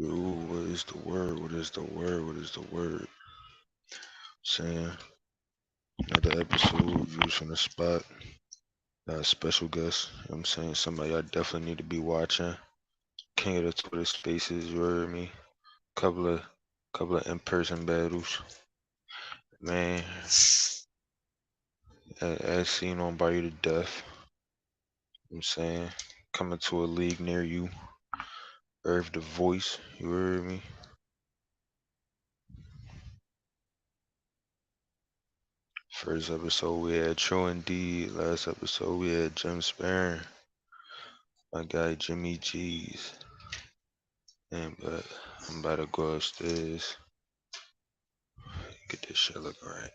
Ooh, what is the word? What is the word? What is the word? Saying another episode, views from the spot. Got a special guest. You know what I'm saying? Somebody I definitely need to be watching. King of the Twitter Spaces, you heard me? Couple of in-person battles. Man, as seen on Body to Death. You know what I'm saying? Coming to a league near you. Irv the Voice, you heard me? First episode we had True Indeed. Last episode we had Jim Sparron. My guy Jimmy G's. And but I'm about to go upstairs. Get this shit looking right.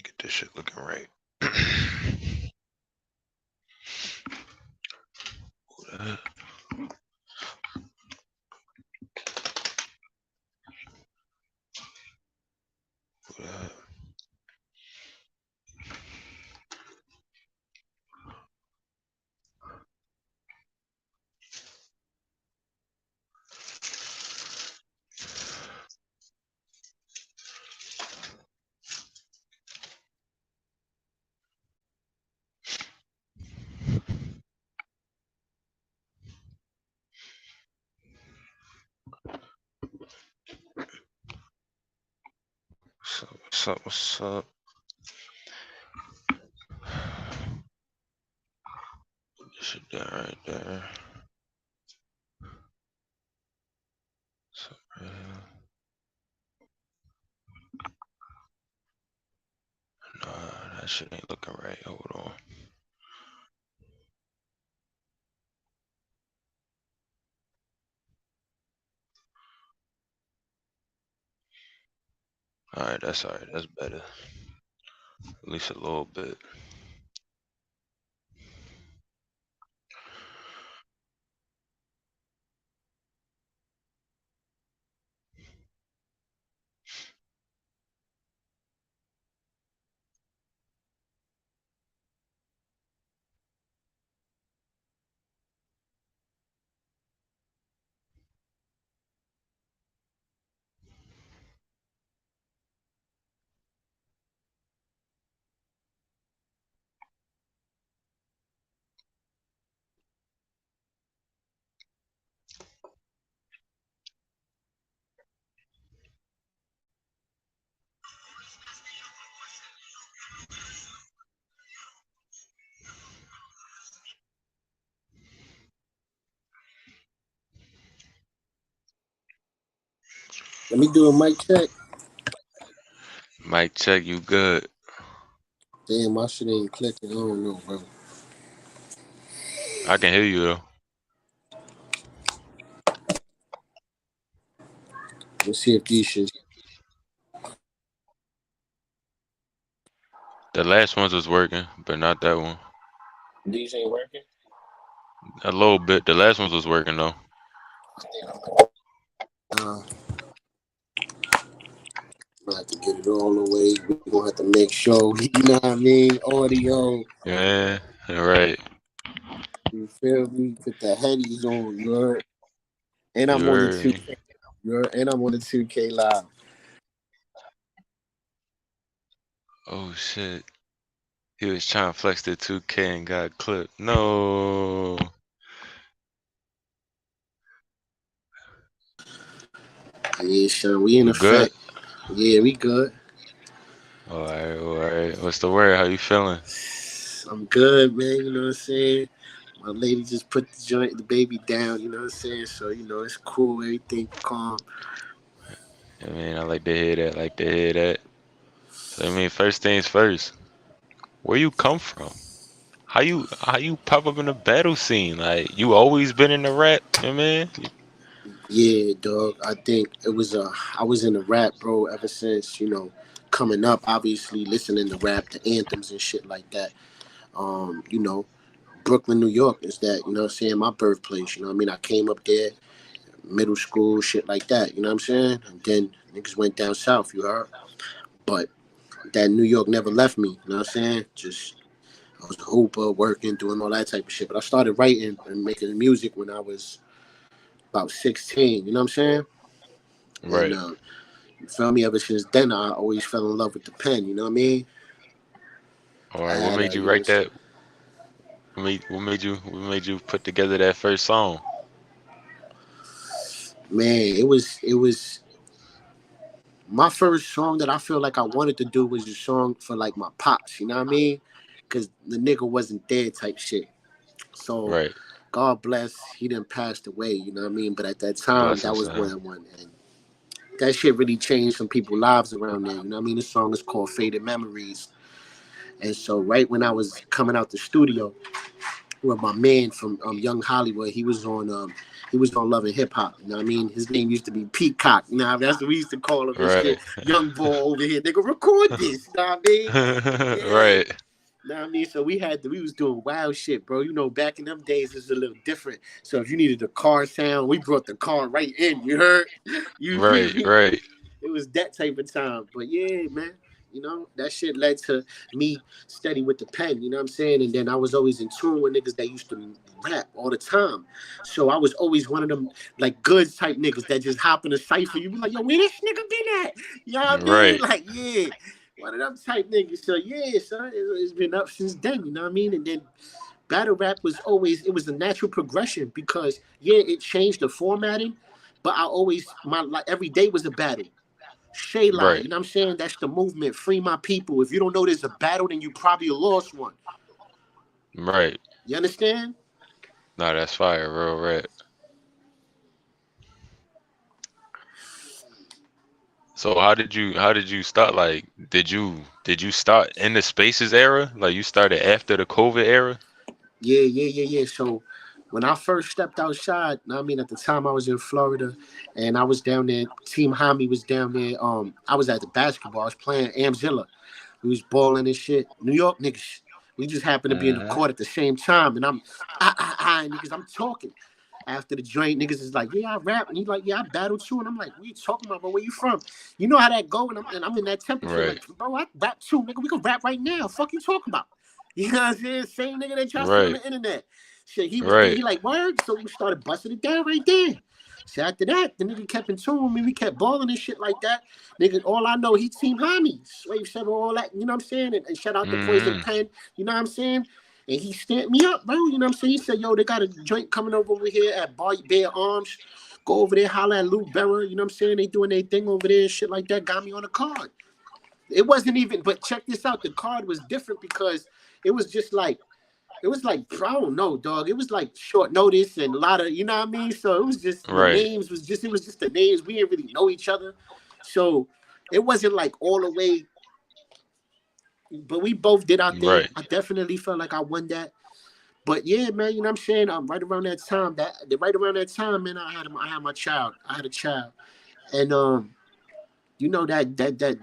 Get this shit looking right. Who that? Who that? What's up? What's up? What's up? Put this shit down right there. What's up, man? Nah, that shit ain't looking right. Hold on. Alright, that's alright. That's better. At least a little bit. Let me do a mic check. Mic check, you good? Damn, my shit ain't clicking. I don't know, bro. I can hear you though. Let's see if these shit. The last ones was working, but not that one. These ain't working. A little bit. The last ones was working though. I'm gonna have to get it all the way. We're gonna have to make sure, you know what I mean? Audio. Yeah, right. You feel me? Put the headies on, you heard? And You I'm on the heard 2K. me. You heard? And I'm on the 2K live. Oh shit. He was trying to flex the 2K and got clipped. No. Yeah, sure. We in We good? effect. Yeah, we good. Alright, alright. What's the word? How you feeling? I'm good, man. You know what I'm saying? My lady just put the baby down. You know what I'm saying? So it's cool. Everything calm. I mean, I like to hear that. Like to hear that. So I mean, first things first. Where you come from? How you pop up in the battle scene? Like you always been in the rap, you know what I mean? Yeah, dog. I think it was I was in the rap, bro, ever since, coming up, obviously listening to rap, the anthems and shit like that. You know, Brooklyn, New York is that, you know what I'm saying, my birthplace, you know what I mean? I came up there, middle school, shit like that, you know what I'm saying? And then niggas went down south, you heard? But that New York never left me, you know what I'm saying? Just I was a hooper, working, doing all that type of shit. But I started writing and making music when I was about 16, you know what I'm saying? And Right. you feel me? Ever since then, I always fell in love with the pen. You know what I mean? All I right. What had made a, you you know, write that? What made you put together that first song? man, it was my first song that I feel like I wanted to do was a song for like my pops. You know what I mean? Because the nigga wasn't there, type shit. So Right. God bless, he didn't passed away. You know what I mean? But at that time, that Blessings to was what him. I wanted. And that shit really changed some people's lives around there. You know what I mean? The song is called Faded Memories. And so right when I was coming out the studio, with my man from Young Hollywood. He was on Love and Hip Hop. You know what I mean? His name used to be Peacock. You know, that's what we used to call him and shit. Right. Young boy over here, nigga, record this. You know what I mean? Yeah. Right. Know what I mean? So we was doing wild shit, bro. You know, back in them days it's a little different. So if you needed a car sound, we brought the car right in. You heard? You feel Right. me? Right. It was that type of time. But yeah, man, that shit led to me steady with the pen, you know what I'm saying? And then I was always in tune with niggas that used to rap all the time. So I was always one of them like good type niggas that just hop in a cipher. You be like, yo, where this nigga been at? You know what I mean? Right. Like, yeah. One of them type niggas. So yeah, son, it's been up since then, you know what I mean? And then battle rap it was a natural progression because yeah, it changed the formatting, but I always my like every day was a battle. Shay line, Right. you know what I'm saying? That's the movement. Free my people. If you don't know there's a battle, then you probably lost one. Right. You understand? No, that's fire, real rap. So how did you start? Like, did you start in the Spaces era? Like you started after the COVID era? Yeah. So when I first stepped outside, I mean at the time I was in Florida and I was down there, Team Hami was down there. I was at the basketball, I was playing Amzilla. We was balling and shit. New York niggas. We just happened to be in the Hmm. court at the same time and niggas, I'm talking. After the joint, niggas is like, yeah, I rap. And he's like, yeah, I battle too. And I'm like, what you talking about, bro? Where you from? You know how that go? And I'm in that temperature, Right. like, bro, I rap too, nigga. We can rap right now. Fuck you talking about? You know what I'm saying? Same nigga that y'all see on Right. the internet. Shit, he was there. Right. He like, word? So we started busting it down right there. So after that, the nigga kept in tune with me. We kept balling and shit like that. Nigga, all I know, he Team Hami. Slave 7, all that. You know what I'm saying? And shout out to Poison Hmm. Pen. You know what I'm saying? And he stamped me up, bro. You know what I'm saying? He said, yo, they got a joint coming over here at Bear Arms. Go over there, holler at Lou Berra. You know what I'm saying? They doing their thing over there and shit like that. Got me on the card. It wasn't even, but check this out. The card was different because it was just like, it was like, I don't know, dog. It was like short notice and a lot of, you know what I mean? So it was just, the Right. names was just, it was just the names. We didn't really know each other. So it wasn't like all the way, but we both did our thing. Right. I definitely felt like I won that. But yeah, man, you know what I'm saying? Right around that time, man, I had my child. I had a child. And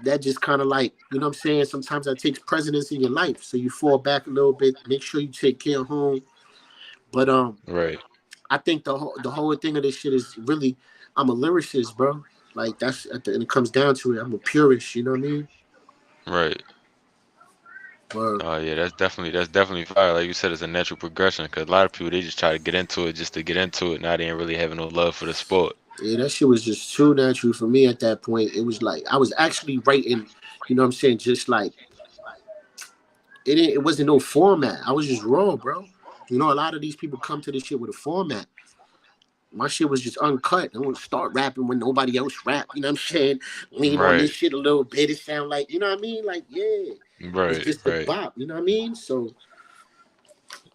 that just kind of like, you know what I'm saying? Sometimes that takes precedence in your life. So you fall back a little bit, make sure you take care of home. But Right. I think the whole thing of this shit is really, I'm a lyricist, bro. Like that's and it comes down to it. I'm a purist, you know what I mean? Right. But Oh yeah, that's definitely fire. Like you said, it's a natural progression because a lot of people they just try to get into it just to get into it. Now they ain't really having no love for the sport. yeah, that shit was just too natural for me at that point. It was like I was actually writing, you know what I'm saying? Just like it wasn't no format. I was just raw, bro. You know, a lot of these people come to this shit with a format. My shit was just uncut. I want to start rapping when nobody else rap. You know what I'm saying? Lean on this Right. shit a little bit. It sound like, you know what I mean? Like, yeah, it's Right. just a Right. bop. You know what I mean? So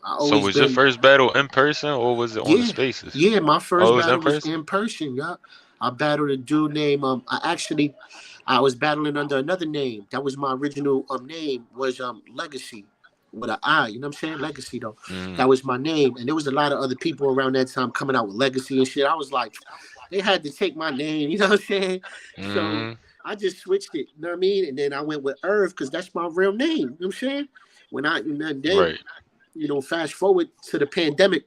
I So always was your been, first battle in person or was it on the yeah, spaces? yeah. My Oh, first it was in battle was person? in person. Yeah, I battled a dude named I was battling under another name. That was my original name was Legacy with an I. You know what I'm saying? Legacy though. Mm, That was my name, and there was a lot of other people around that time coming out with Legacy and shit. I was like, they had to take my name, you know what I'm saying? So Mm, I just switched it, you know what I mean? And then I went with Irv because that's my real name, you know what I'm saying? When I, and then, right. fast forward to the pandemic,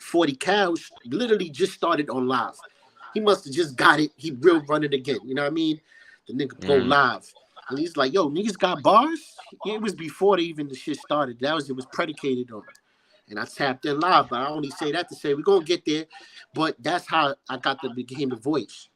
40 Cows literally just started on live. He must have just got it. He real run it again. You know what I mean? The nigga go Mm, live. And he's like, yo, niggas got bars? It was before even the shit started. It was predicated on. And I tapped in live, but I only say that to say we're gonna get there. But that's how I got to became the voice.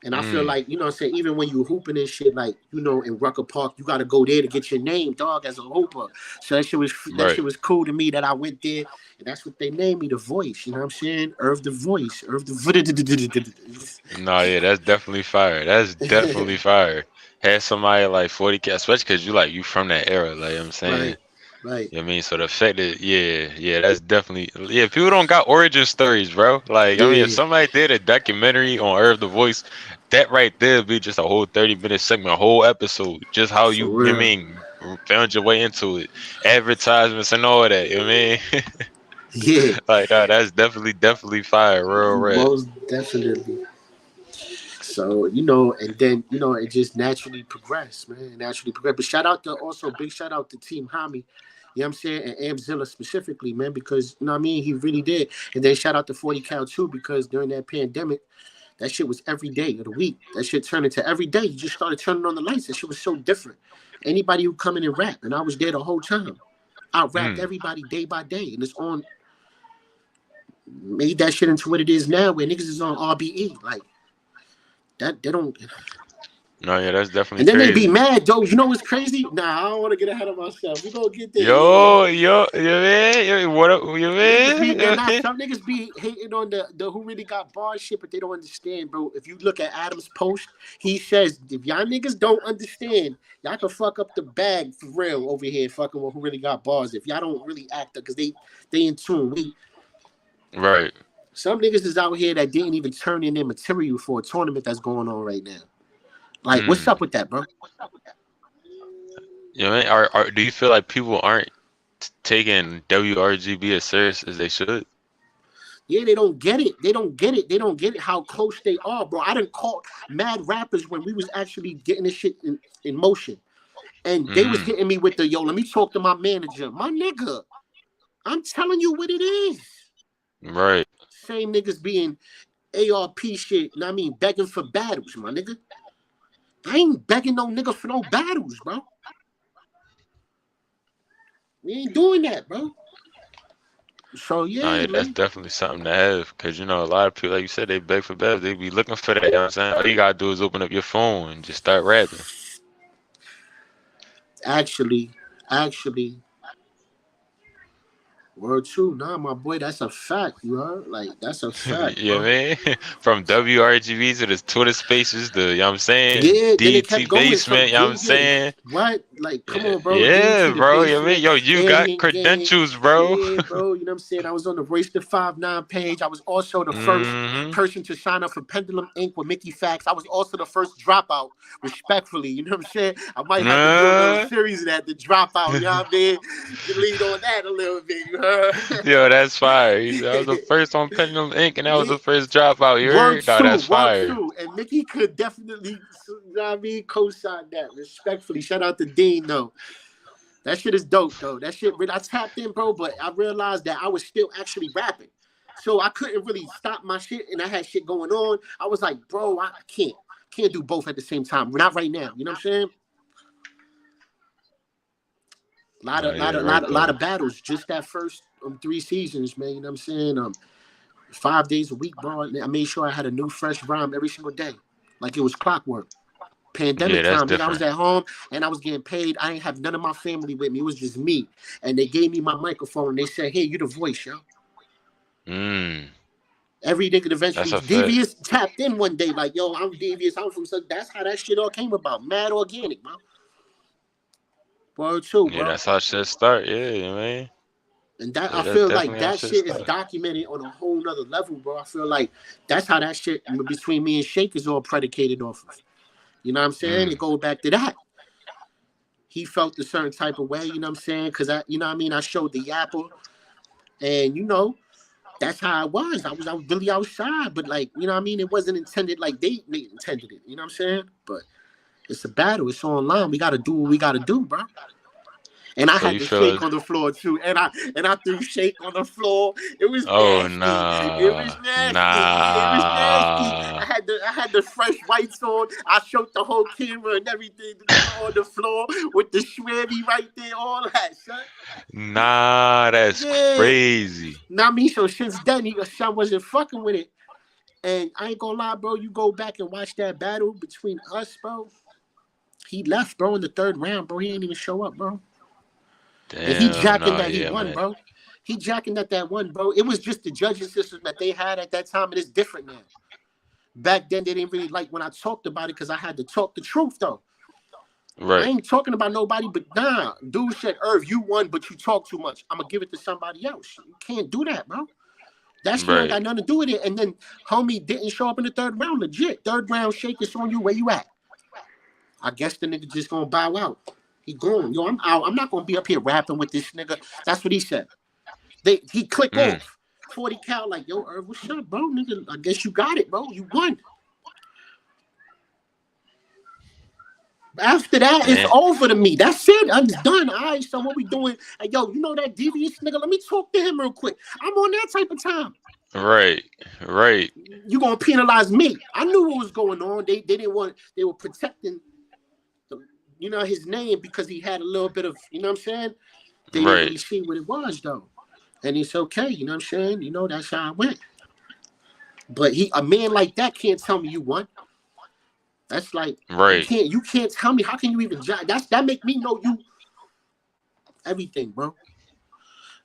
And I feel mm, like, you know what I'm saying, even when you hooping and shit, like, in Rucker Park, you gotta go there to get your name, dog, as a hooper. So that right. shit was cool to me that I went there, and that's what they named me, the voice. You know what I'm saying? Irv the voice. Irv the No, yeah, that's definitely fire. That's definitely fire. Had somebody like 40K, especially because you from that era, like I'm saying. Right, right. You know what I mean? So the fact that, yeah, that's definitely, yeah, people don't got origin stories, bro. Like, I mean, if Yeah, somebody did a documentary on Earth the Voice, that right there would be just a whole 30-minute segment, a whole episode, just how for you know what I real. mean, found your way into it, advertisements and all that, you know what I mean? Yeah, Like, that's definitely fire, real rap. most definitely. So, and then, it just naturally progressed, man. It naturally progressed. But big shout out to Team Hami, you know what I'm saying? And Amzilla specifically, man, because, you know what I mean? He really did. And then shout out to 40 Cal too, because during that pandemic, that shit was every day of the week. That shit turned into every day. You just started turning on the lights. That shit was so different. Anybody who come in and rap, and I was there the whole time. I rapped Mm. everybody day by day. And it's on, made that shit into what it is now, where niggas is on RBE. Like, that, they don't. No, yeah, that's definitely And then they be crazy. mad, though. You know what's crazy? Nah, I don't want to get ahead of myself. We gonna get there. Yeah. You man, what up, you Niggas be man? some niggas be hating on the who really got bar shit, but they don't understand, bro. If you look at Adam's post, he says if y'all niggas don't understand, y'all can fuck up the bag for real over here, fucking with who really got bars. If y'all don't really act because they in tune. Right. Some niggas is out here that didn't even turn in their material for a tournament that's going on right now. Like, what's Mm. up with that, bro? You know what I mean? Do you feel like people aren't taking WRGB as serious as they should? Yeah, they don't get it. They don't get it. They don't get it how close they are, bro. I didn't call mad rappers when we was actually getting this shit in motion. And they was Mm-hmm. hitting me with the, yo, let me talk to my manager. My nigga, I'm telling you what it is. Right. Same niggas being ARP shit, and I mean begging for battles, my nigga. I ain't begging no nigga for no battles, bro. We ain't doing that, bro. So No, yeah, yeah, that's man. definitely something to have. Because, a lot of people, like you said, they beg for better. They be looking for that. You know what I'm saying? All you gotta do is open up your phone and just start rapping. Actually, word two, nah, my boy, that's a fact, you heard? Like, that's a fact, You know what bro. I mean? From WRGB to the Twitter spaces, you know what I'm saying? Yeah, then it DT kept going from Basement, you know what I'm yeah. saying? What? Like, come Yeah, on, bro. yeah, DT the bro. You know what I mean? basement, Yo, you got alien gang. credentials, bro. Yeah, bro. You know what I'm saying? I was on the Race to 5'9" page. I was also the first Mm-hmm. person to sign up for Pendulum Inc. with Mickey Fax. I was also the first dropout, respectfully. You know what I'm saying? I might have to do another Uh, series of that, the dropout. You know what I mean? To lead on that a little bit. You heard? Yo, that's fire. That was the first on Pendulum Ink, and that was Yeah. the first dropout. You Word heard? No, two, that's word fire. two. And Mickey could definitely, you know what I mean, co-sign that respectfully. Shout out to Dean, though. That shit is dope, though. That shit, I tapped in, bro, but I realized that I was still actually rapping. So I couldn't really stop my shit, and I had shit going on. I was like, bro, I can't do both at the same time. Not right now. You know what I'm saying? No, yeah, right Lot though. of battles. Just that first 3 seasons, man. You know what I'm saying? 5 days a week, bro. I made sure I had a new fresh rhyme every single day, like it was clockwork. Yeah, Pandemic that's time, nigga, I was different. at home and I was getting paid. I didn't have none of my family with me. It was just me. And they gave me my microphone and they said, hey, you the voice, yo. Mm, Every nigga that's eventually a fact. Devious tapped in one day, like, yo, I'm Devious. I'm from that's how that shit all came about. Mad organic, bro. Word two, Yeah, bro. that's how shit start. Yeah, you know what I mean? And that I Yeah, that's feel like definitely how that shit shit is start. documented on a whole nother level, bro. I feel like that's how that shit between me and Shake is all predicated off of. You know what I'm saying? Mm, It goes back to that. He felt a certain type of way, you know what I'm saying? Because you know what I mean? I showed the yapper, and that's how I was. I was really outside, but like, you know what I mean? It wasn't intended like they intended it. You know what I'm saying? But it's a battle. It's online. We gotta do what we gotta do, bro. And I So had you to feel shake as on the floor too. And I threw shake on the floor. It was oh nasty. It nah, was nasty. Yeah, it was nasty. nah, I had the fresh whites on. I showed the whole camera and everything. The nigga on the floor with the shwebby right there, all that, son. nah, that's Yeah. crazy. Now me, so since then, son wasn't fucking with it. And I ain't gonna lie, bro. You go back and watch that battle between us, bro. He left, bro, in the third round, bro. He didn't even show up, bro. And he Damn, jacking nah, that he yeah, won, man. bro. He jacking that one, bro. It was just the judging system that they had at that time, and it's different now. Back then, they didn't really like when I talked about it because I had to talk the truth, though. I Right, ain't talking about nobody, but nah. Dude said, Irv, you won, but you talk too much. I'm going to give it to somebody else. You can't do that, bro. That shit don't right, got nothing to do with it. And then homie didn't show up in the third round, legit. Third round shake is on you. Where you at? I guess the nigga just gonna bow out. He gone. Yo, I'm out. I'm not gonna be up here rapping with this nigga. That's what he said. He click mm, off. 40 cal like, yo, Irv, what's up, bro? Nigga, I guess you got it, bro. You won. After that, it's damn, over to me. That's it. I'm done. All right, so what we doing? Hey, yo, you know that devious nigga? Let me talk to him real quick. I'm on that type of time. right, right, You gonna penalize me? I knew what was going on. They didn't want. They were protecting, the, his name because he had a little bit of. You know what I'm saying? They didn't right, really see what it was though, and it's okay. You know what I'm saying? That's how I went. But a man like that can't tell me you won. That's like right. you can't tell me. How can you even judge? That make me know you everything, bro.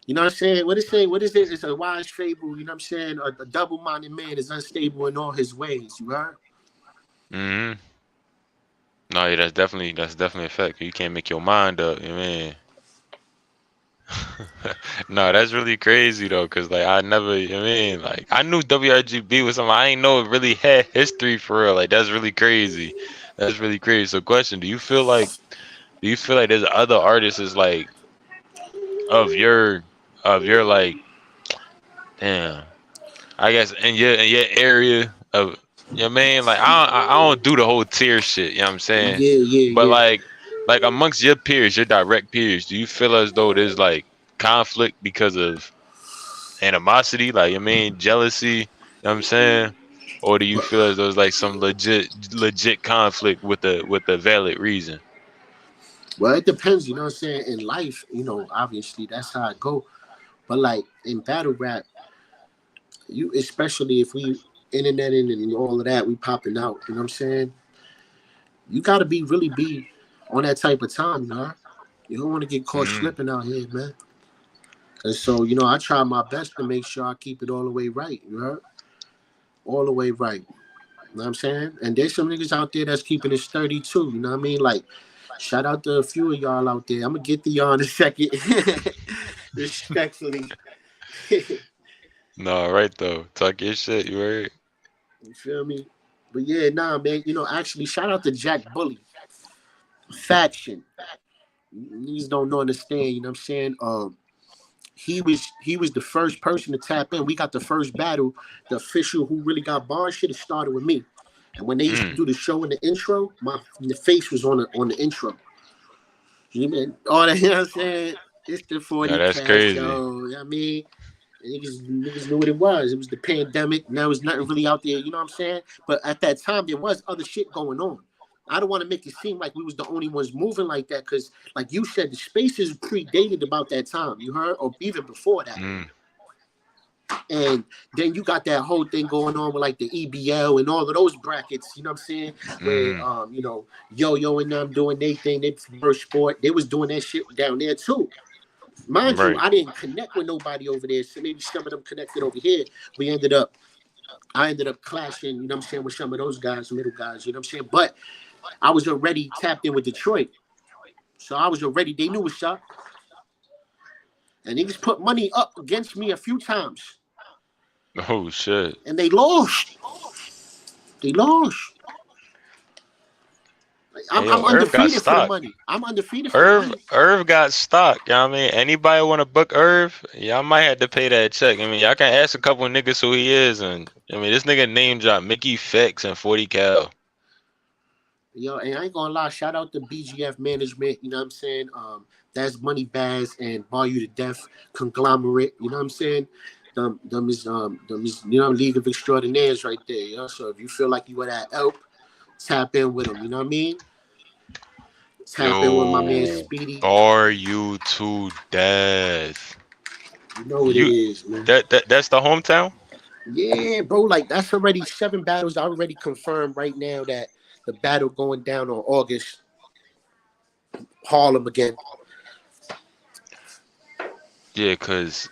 You know what I'm saying? What it say? What is it? It's a wise fable. You know what I'm saying? A double-minded man is unstable in all his ways. You heard? Mm-hmm. No, yeah, that's definitely a fact. You can't make your mind up, you mean? No, that's really crazy though, cause like I never, like I knew WRGB was something I ain't know it really had history for real. Like that's really crazy. That's really crazy. So, question: do you feel like there's other artists is like of your like damn? I guess in your area of man, like I don't do the whole tier shit. You know what I'm saying? Yeah, But yeah, like amongst your peers, your direct peers, do you feel as though there's like conflict because of animosity, like jealousy, you know what I'm saying? Or do you yeah. feel as though there's like some legit conflict with a valid reason? Well, it depends. You know what I'm saying? In life, obviously that's how I go. But like in battle rap, you especially if we interneting and all of that, we popping out. You know what I'm saying? You got to really be on that type of time, you know. You don't want to get caught Mm, slipping out here, man. And so, I try my best to make sure I keep it all the way right, you heard? All the way right. You know what I'm saying? And there's some niggas out there that's keeping it sturdy too, you know what I mean? Like, shout out to a few of y'all out there. I'm going to get to y'all in a second. Respectfully. no, right though. Talk your shit, you right? You feel me? But yeah, nah, man. Actually, shout out to Jack Bully. Faction. Niggas don't understand, you know what I'm saying? He was the first person to tap in. We got the first battle. The official who really got bars shit, it started with me. And when they used to Mm, do the show in the intro, the face was on the intro. You mean all that? You know what I'm saying? It's the no, 40 that's cash crazy. show. You know what I mean, niggas knew what it was. It was the pandemic. And there was nothing really out there. You know what I'm saying? But at that time, there was other shit going on. I don't want to make it seem like we was the only ones moving like that because, like you said, the spaces predated about that time. You heard, or even before that. Mm, And then you got that whole thing going on with like the EBL and all of those brackets, you know what I'm saying? Where mm, Yo-Yo and them doing their thing, they first sport, they was doing that shit down there too. Mind you, right. I didn't connect with nobody over there, so maybe some of them connected over here. I ended up clashing, you know what I'm saying, with some of those guys, middle guys, you know what I'm saying? But I was already tapped in with Detroit. So I was already, they knew what's up. And they just put money up against me a few times. Oh shit. And they lost. They lost. Hey, I'm yo, Irv got undefeated for the stock. money. I'm undefeated for the Irv, money. Irv got stock. You know what I mean? Anybody want to book Irv? Y'all might have to pay that check. I mean, y'all can ask a couple of niggas who he is, and I mean, this nigga name drop Mickey Fex and 40 Cal. Yo, and I ain't gonna lie, shout out to BGF management, you know what I'm saying? That's Money Baz and Bar You to Death conglomerate, you know what I'm saying? Them is League of Extraordinaires right there, you know. So if you feel like you were that help, tap in with them, you know what I mean? Tap in with my man Yo, Speedy. are you to death? You know what it You is, man. that's the hometown? Yeah, bro, like that's already 7 battles already confirmed right now that the battle going down on August, Harlem again. Yeah, cause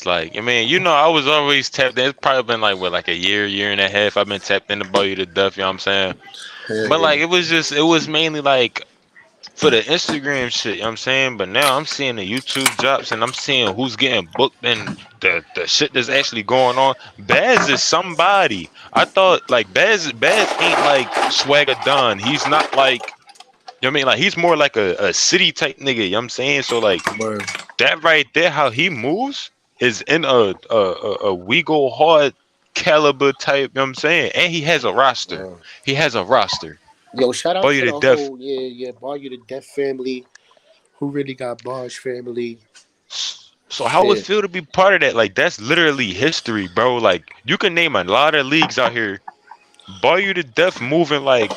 like I mean, I was always tapped in. It's probably been like what, like a year and a half. I've been tapped in about you to death, you know what I'm saying? Hell But yeah. like it was mainly like for the Instagram shit, you know what I'm saying? But now I'm seeing the YouTube drops and I'm seeing who's getting booked and the shit that's actually going on. Baz is somebody. I thought like Baz ain't like Swagger Don. He's not like, you know what I mean? Like he's more like a city type nigga, you know what I'm saying? So like Word. that right there, how he moves is in a we go hard caliber type, you know what I'm saying? And he has a roster. He has a roster. Yo, shout out Boy, you to to the death. whole Bar You to Death family. Who really got bars family? So how would it Shit. feel to be part of that? Like that's literally history, bro. Like you can name a lot of leagues out here. Boy, you to death moving like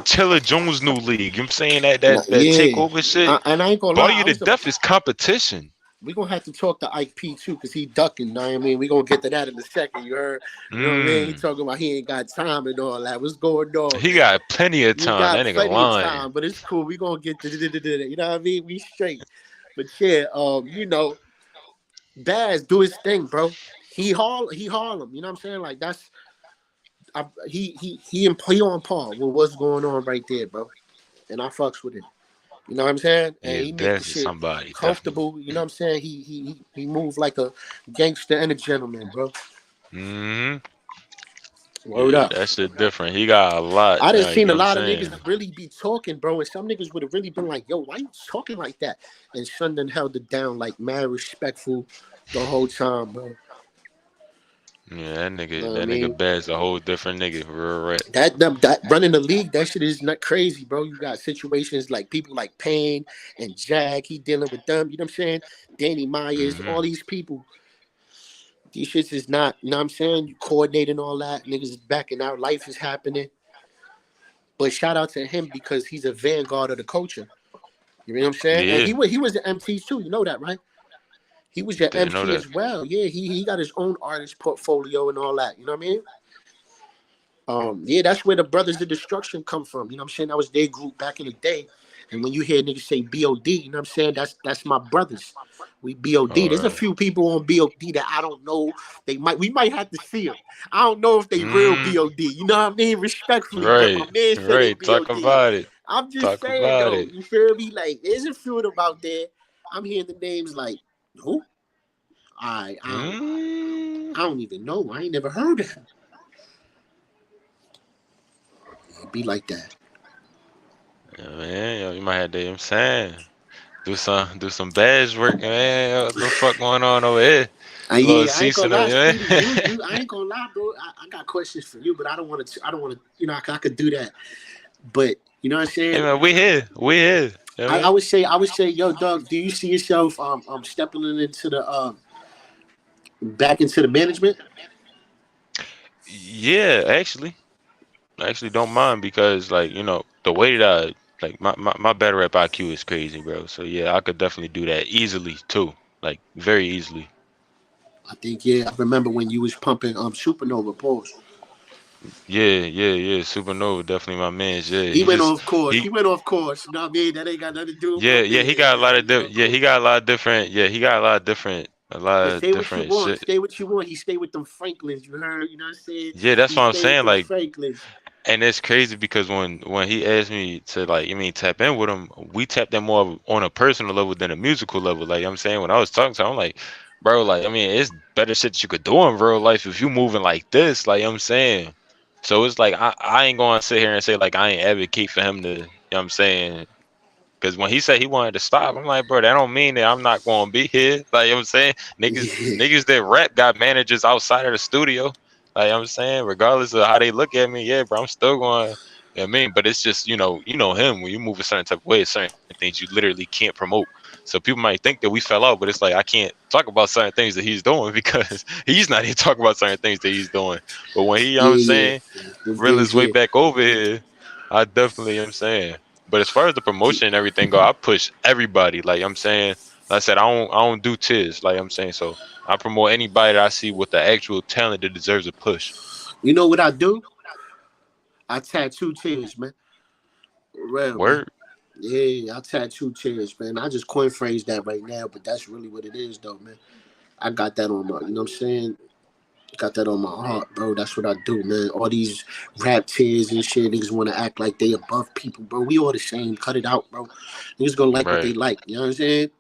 Taylor Jones' new league. You know what I'm saying that Yeah. takeover shit. And I ain't gonna Boy, lie, you to death is competition. we gonna have to talk to Ike P too, cause he ducking, you know what I mean? We gonna get to that in a second, you heard? You know what I mean? He Mm. talking about he ain't got time and all that. What's going on? He got plenty of You time. got That nigga plenty of lying. time, but it's cool. We gonna get to you know what I mean? We straight. But yeah, Baz do his thing, bro. He Harlem. You know what I'm saying? Like that's he on par with what's going on right there, bro. And I fucks with it. You know what I'm saying? And Yeah, he make the Best is shit somebody, definitely. comfortable. You know what I'm saying? He moves like a gangster and a gentleman, bro. Hmm. Word Yeah, up. that shit different. He got a lot. I done You seen a know what I'm lot of saying? niggas really be talking, bro, and some niggas would have really been like, yo, why you talking like that? And son done held it down like mad respectful the whole time, bro. Yeah, You know what I that nigga mean? Bad's a whole different nigga. Real right. That running the league, that shit is not crazy, bro. You got situations like people like Payne and Jag, he dealing with them, you know what I'm saying? Danny Myers, Hmm. all these people. These shits is not, you know what I'm saying? You coordinating all that. Niggas is backing out. Life is happening. But shout out to him because he's a vanguard of the culture. You know what I'm saying? And Yeah, he was the MC too. You know that, right? He was your didn't know MC that. as well. Yeah, he got his own artist portfolio and all that. You know what I mean? Yeah, that's where the Brothers of Destruction come from. You know what I'm saying? That was their group back in the day. And when you hear niggas say BOD, you know what I'm saying? That's my brothers. We BOD. There's a Alright. few people on BOD that I don't know. We might have to see them. I don't know if they real Mm, BOD. You know what I mean? Respectfully, but my right, man said they right. Talk BOD. about it. I'm just Talk saying about though. it. You feel me? Like there's a few of them out there. I'm hearing the names like who? Mm. I don't even know. I ain't never heard of him. It be like that. Yeah, man, yo, you might have to, you know what I'm saying, do some badge work, man. What the fuck going on over here? A little I ain't gonna ceasing of lie, you, Speedy. man. I ain't gonna lie, bro. I got questions for you, but I don't want to. I don't want to. You know, I could do that, but you know what I'm Hey saying. man, we here. We here. You know what I mean? I would say, yo, dog. Do you see yourself stepping into the back into the management? Yeah, I actually don't mind because like, the way that my battle rap IQ is crazy, bro. So yeah, I could definitely do that easily too. Like very easily. I think yeah. I remember when you was pumping Supernova pause. Yeah. Supernova definitely my man's. Yeah, He went off course. he He went off course. You know what I mean? That ain't got nothing to do with my yeah, he man. got a lot of He went off yeah, course. he got a lot of different he got a lot But of say what you different want. shit. Stay what you want. He stayed with them Franklins. You heard? You know what I'm saying? Yeah, that's He what I'm stayed with saying. them Like, Franklins. and it's crazy because when he asked me to like, tap in with him, we tapped in more on a personal level than a musical level. Like I'm saying, when I was talking to him, I'm like, bro, like it's better shit that you could do in real life if you moving like this. Like I'm saying. So it's like I ain't gonna sit here and say like I ain't advocate for him to, know what I'm saying? Because when he said he wanted to stop, I'm like, bro, that don't mean that I'm not going to be here. Like, you know what I'm saying? Yeah, Niggas that rap got managers outside of the studio. Like, you know what I'm saying? Regardless of how they look at me, yeah, bro, I'm still going, you know what I mean? But it's just, you know him, when you move a certain type of way, certain things you literally can't promote. So people might think that we fell out, but it's like, I can't talk about certain things that he's doing because he's not even talking about certain things that he's doing. But when he, you know what I'm yeah, saying, them reel things, his way yeah. back over here, I definitely, you know what I'm saying? But as far as the promotion and everything go, I push everybody. Like I'm saying, like I said, I don't do tiers. Like I'm saying, so I promote anybody that I see with the actual talent that deserves a push. You know what I do? I tattoo tears, man. Real, man. Word, Yeah, I tattoo tears, man. I just coin phrase that right now, but that's really what it is, though, man. I got that on my, you know what I'm saying? Got that on my heart, bro. That's what I do, man. All these rap tears and shit, niggas want to act like they above people, bro. We all the same. Cut it out, bro. Niggas gonna like what they right. like. You know what I'm saying?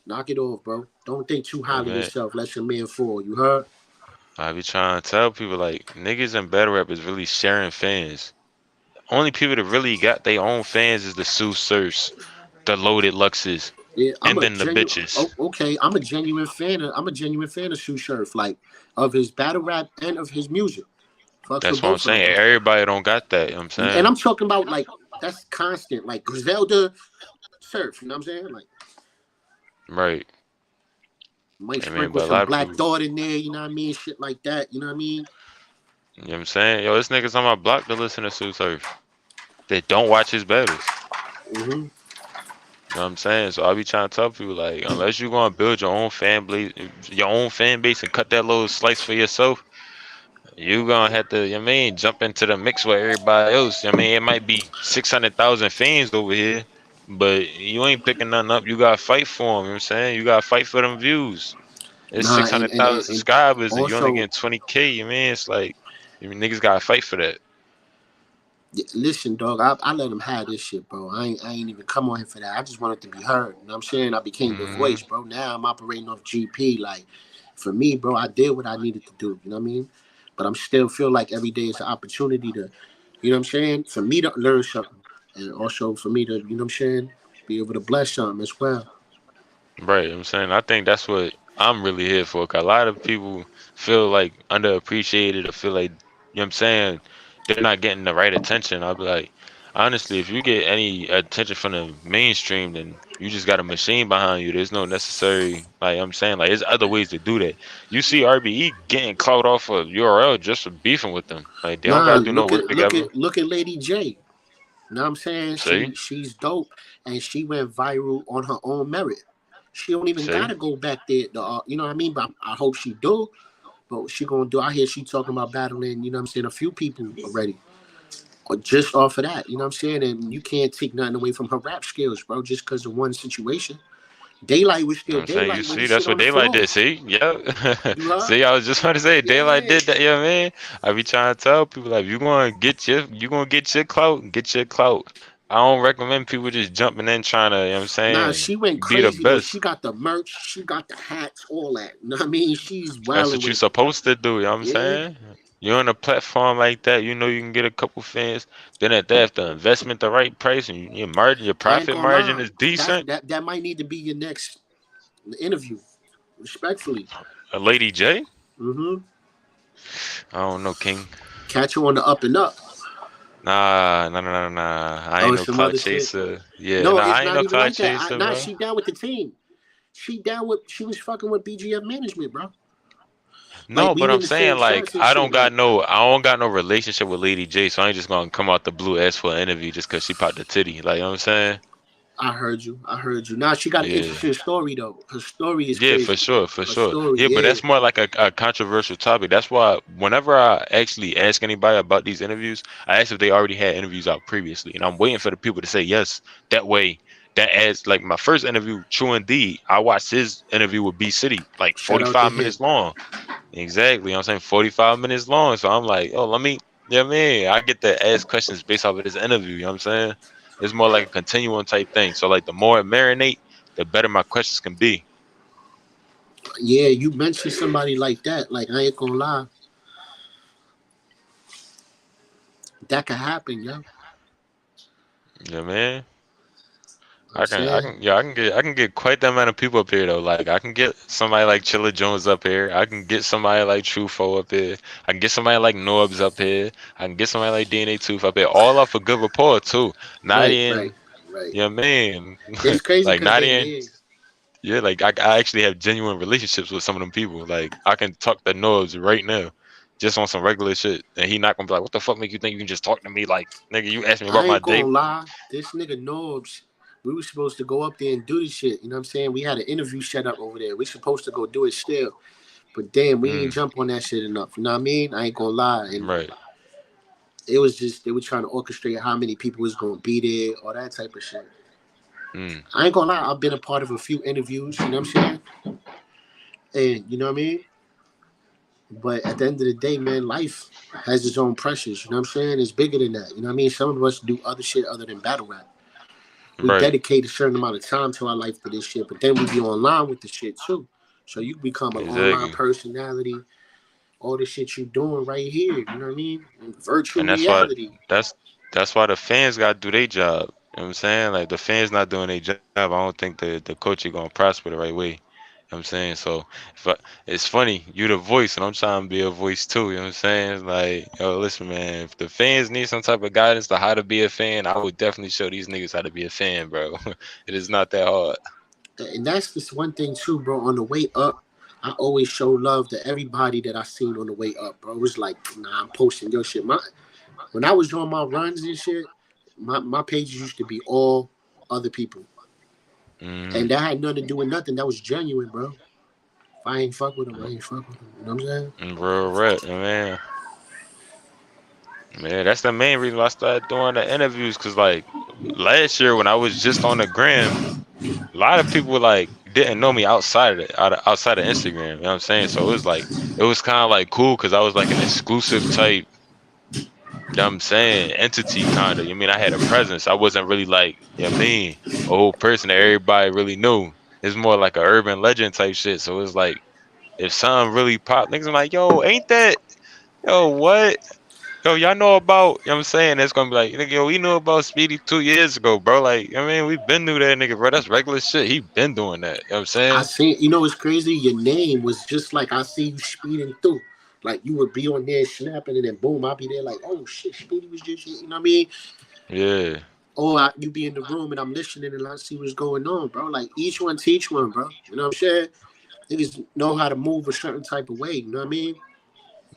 Knock it off, bro. Don't think too I highly of mean, yourself. Let your man fall. You heard? I be trying to tell people like niggas and battle rap is really sharing fans. Only people that really got their own fans is the Sue Surfs, the Loaded Luxes, Yeah, I'm and a then the genuine. bitches. Oh, okay, I'm a genuine fan of Sue Surf, like of his battle rap and of his music. Fucks with That's what I'm both of them, saying. bro. Everybody don't got that. You know what I'm And saying? I'm talking about like that's constant, like Griselda Surf. You know what I'm saying? Like Right. might I mean, sprinkle but a some lot of Black people, Thought in there. You know what I mean? Shit like that. You know what I mean? you know what I'm saying? Yo, this nigga's on my block to listen to Sue Surf. They don't watch his battles. Hmm. You know what I'm saying? So I be trying to tell people like, unless you gonna build your own fan base, and cut that little slice for yourself, you gonna have to, you know what I mean, jump into the mix with everybody else. I mean, it might be 600,000 fans over here, but you ain't picking nothing up. You gotta fight for them. You know what I'm saying? You gotta fight for them views. It's Nah, six hundred thousand and subscribers, and you only also getting 20K. You mean it's like, you mean niggas gotta fight for that. listen, dog. I let him have this shit, bro. I ain't even come on here for that. I just wanted to be heard. You know what I'm saying? I became the Hmm. voice, bro. Now I'm operating off GP. Like for me, bro, I did what I needed to do. You know what I mean? But I'm still feel like every day is an opportunity to, you know what I'm saying? For me to learn something, and also for me to, you know what I'm saying, be able to bless something as well. Right, you know what I'm saying? I think that's what I'm really here for. 'Cause a lot of people feel like underappreciated, or feel like, you know what I'm saying, they're not getting the right attention. I'll be like, honestly, if you get any attention from the mainstream, then you just got a machine behind you. There's no necessary, like I'm saying, like there's other ways to do that. You see RBE getting clout off of URL just for beefing with them. Like they don't Nah, gotta do no work together. look at Lady J. You know what I'm saying? See? She's dope, and she went viral on her own merit. She don't even See? gotta go back there. You know what I mean? But I hope she do. But what she gonna do? I hear she talking about battling. You know what I'm saying? A few people already, or just off of that. You know what I'm saying? And you can't take nothing away from her rap skills, bro. Just because of one situation. Daylight was You know still what I'm saying? You daylight when he see, shit that's on what the Daylight floor. did. See? Yep. You heard? See, I was just about to say Daylight Yeah. did that, you know what I mean? I be trying to tell people like you gonna get your clout, get your clout. I don't recommend people just jumping in trying to, you know what I'm Nah, saying, she went be the crazy though. She best. got the merch, she got the hats, all that. You know what I mean? She's That's wilding what with you it. supposed to do, you know what I'm Yeah. saying? You're on a platform like that, you know you can get a couple fans. Then at that, if the investment the right price and your margin, your I ain't profit gonna margin lie. is decent, That might need to be your next interview, respectfully. a Lady J, Mm-hmm. I don't know, King. Catch her on the up and up. Nah, nah, nah, nah, nah. I Oh, ain't no some cloud other shit. chaser. Yeah, No, nah, it's I ain't not no even cloud like that. chaser, Nah, bro. she down with the team. She was fucking with BGF management, bro. Like No, we but was I'm in the same saying like tracks and shit. Like I don't got no relationship with Lady J, so I ain't just gonna come out the blue ask for an interview just cause she popped the titty. Like you know what I'm saying? I heard you. I heard you. Now she got an Yeah. interesting story though. Her story is Yeah, for crazy. sure, for Her sure. story, Yeah, but yeah. that's more like a controversial topic. That's why whenever I actually ask anybody about these interviews, I ask if they already had interviews out previously. And I'm waiting for the people to say yes. That way, that adds like my first interview, True Indeed, I watched his interview with B City, like Shout out to 45 him. minutes long. Exactly. You know what I'm saying 45 minutes long. So I'm like, oh, let me, yeah, man, I get to ask questions based off of this interview. You know what I'm saying? It's more like a continuum type thing. So like the more it marinate, the better my questions can be. Yeah, you mentioned somebody like that. Like I ain't gonna lie, that could happen, yo. Yeah, man. I'm saying? I can get quite the amount of people up here though. Like I can get somebody like Chilla Jones up here. I can get somebody like Trufo up here. I can get somebody like Norbs up here. I can get somebody like DNA Tooth up here. All off a good rapport too. Not Right, in, right, right. yeah, man. It's crazy Like because not they in. is. Yeah, like I actually have genuine relationships with some of them people. Like I can talk to Norbs right now, just on some regular shit, and he not gonna be like, "What the fuck make you think you can just talk to me?" Like, nigga, you asked me I about my ain't day. gonna lie. This nigga Norbs, we were supposed to go up there and do this shit. You know what I'm saying? We had an interview set up over there. We supposed to go do it still. But damn, we ain't Mm, jump on that shit enough. You know what I mean? I ain't gonna lie. And right. it was just they were trying to orchestrate how many people was gonna be there, all that type of shit. Mm, I ain't gonna lie, I've been a part of a few interviews, you know what I'm saying? And you know what I mean? But at the end of the day, man, life has its own pressures, you know what I'm saying? It's bigger than that. You know what I mean? Some of us do other shit other than battle rap. We right. dedicate a certain amount of time to our life to this shit, but then we be online with the shit too. So you become an online Exactly. personality, all the shit you doing right here, you know what I mean? In virtual And that's why reality. that's that's why the fans gotta do their job. You know what I'm saying? Like the fans not doing their job, I don't think the coach is gonna prosper the right way. You know what I'm saying? So if I, it's funny, you the voice and I'm trying to be a voice too, you know what I'm saying? It's like, yo, listen man, if the fans need some type of guidance to how to be a fan, I would definitely show these niggas how to be a fan, bro. It is not that hard. And that's just one thing too, bro. On the way up, I always show love to everybody that I seen on the way up, bro. It was like, nah, I'm posting your shit. When I was doing my runs and shit, my pages used to be all other people. Hmm. And that had nothing to do with nothing. That was genuine, bro. If I ain't fuck with them, I ain't fuck with them. You know what I'm saying? Real rap, man. Man, that's the main reason why I started doing the interviews. Cause like last year when I was just on the gram, a lot of people like didn't know me outside of outside of Instagram. You know what I'm saying? So it was like it was kind of like cool because I was like an exclusive type. You know what I'm saying? Entity kind of. You mean I had a presence? I wasn't really like you know what I mean a whole person that everybody really knew. It's more like a urban legend type shit. So it's like if something really popped, niggas are like, yo, ain't that yo what? Yo, y'all know about, you know what I'm saying? It's gonna be like, nigga, yo, we knew about Speedy 2 years ago, bro. Like, I mean, we've been through that nigga, bro. That's regular shit. He been doing that. You know what I'm I saying? seen, you know, what's crazy. Your name was just like I see you speeding through. Like you would be on there snapping, and then boom, I'll be there like, oh shit, Speedy was just, you know what I mean? Yeah. Or you be in the room and I'm listening and I see what's going on, bro. Like each one teach one, bro. You know what I'm saying? Niggas know how to move a certain type of way. You know what I mean?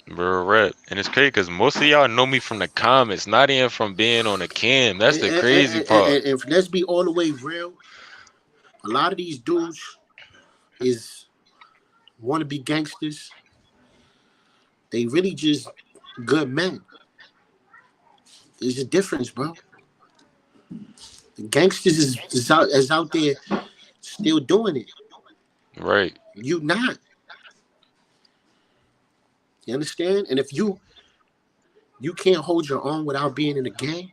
Bro, rap. And it's crazy because most of y'all know me from the comments, not even from being on the cam. That's And, the and, crazy and, part. and, and let's be all the way real. A lot of these dudes is want to be gangsters. They really just good men. There's a difference, bro. The gangsters is out there still doing it. Right. You not. You understand? And if you can't hold your own without being in a gang,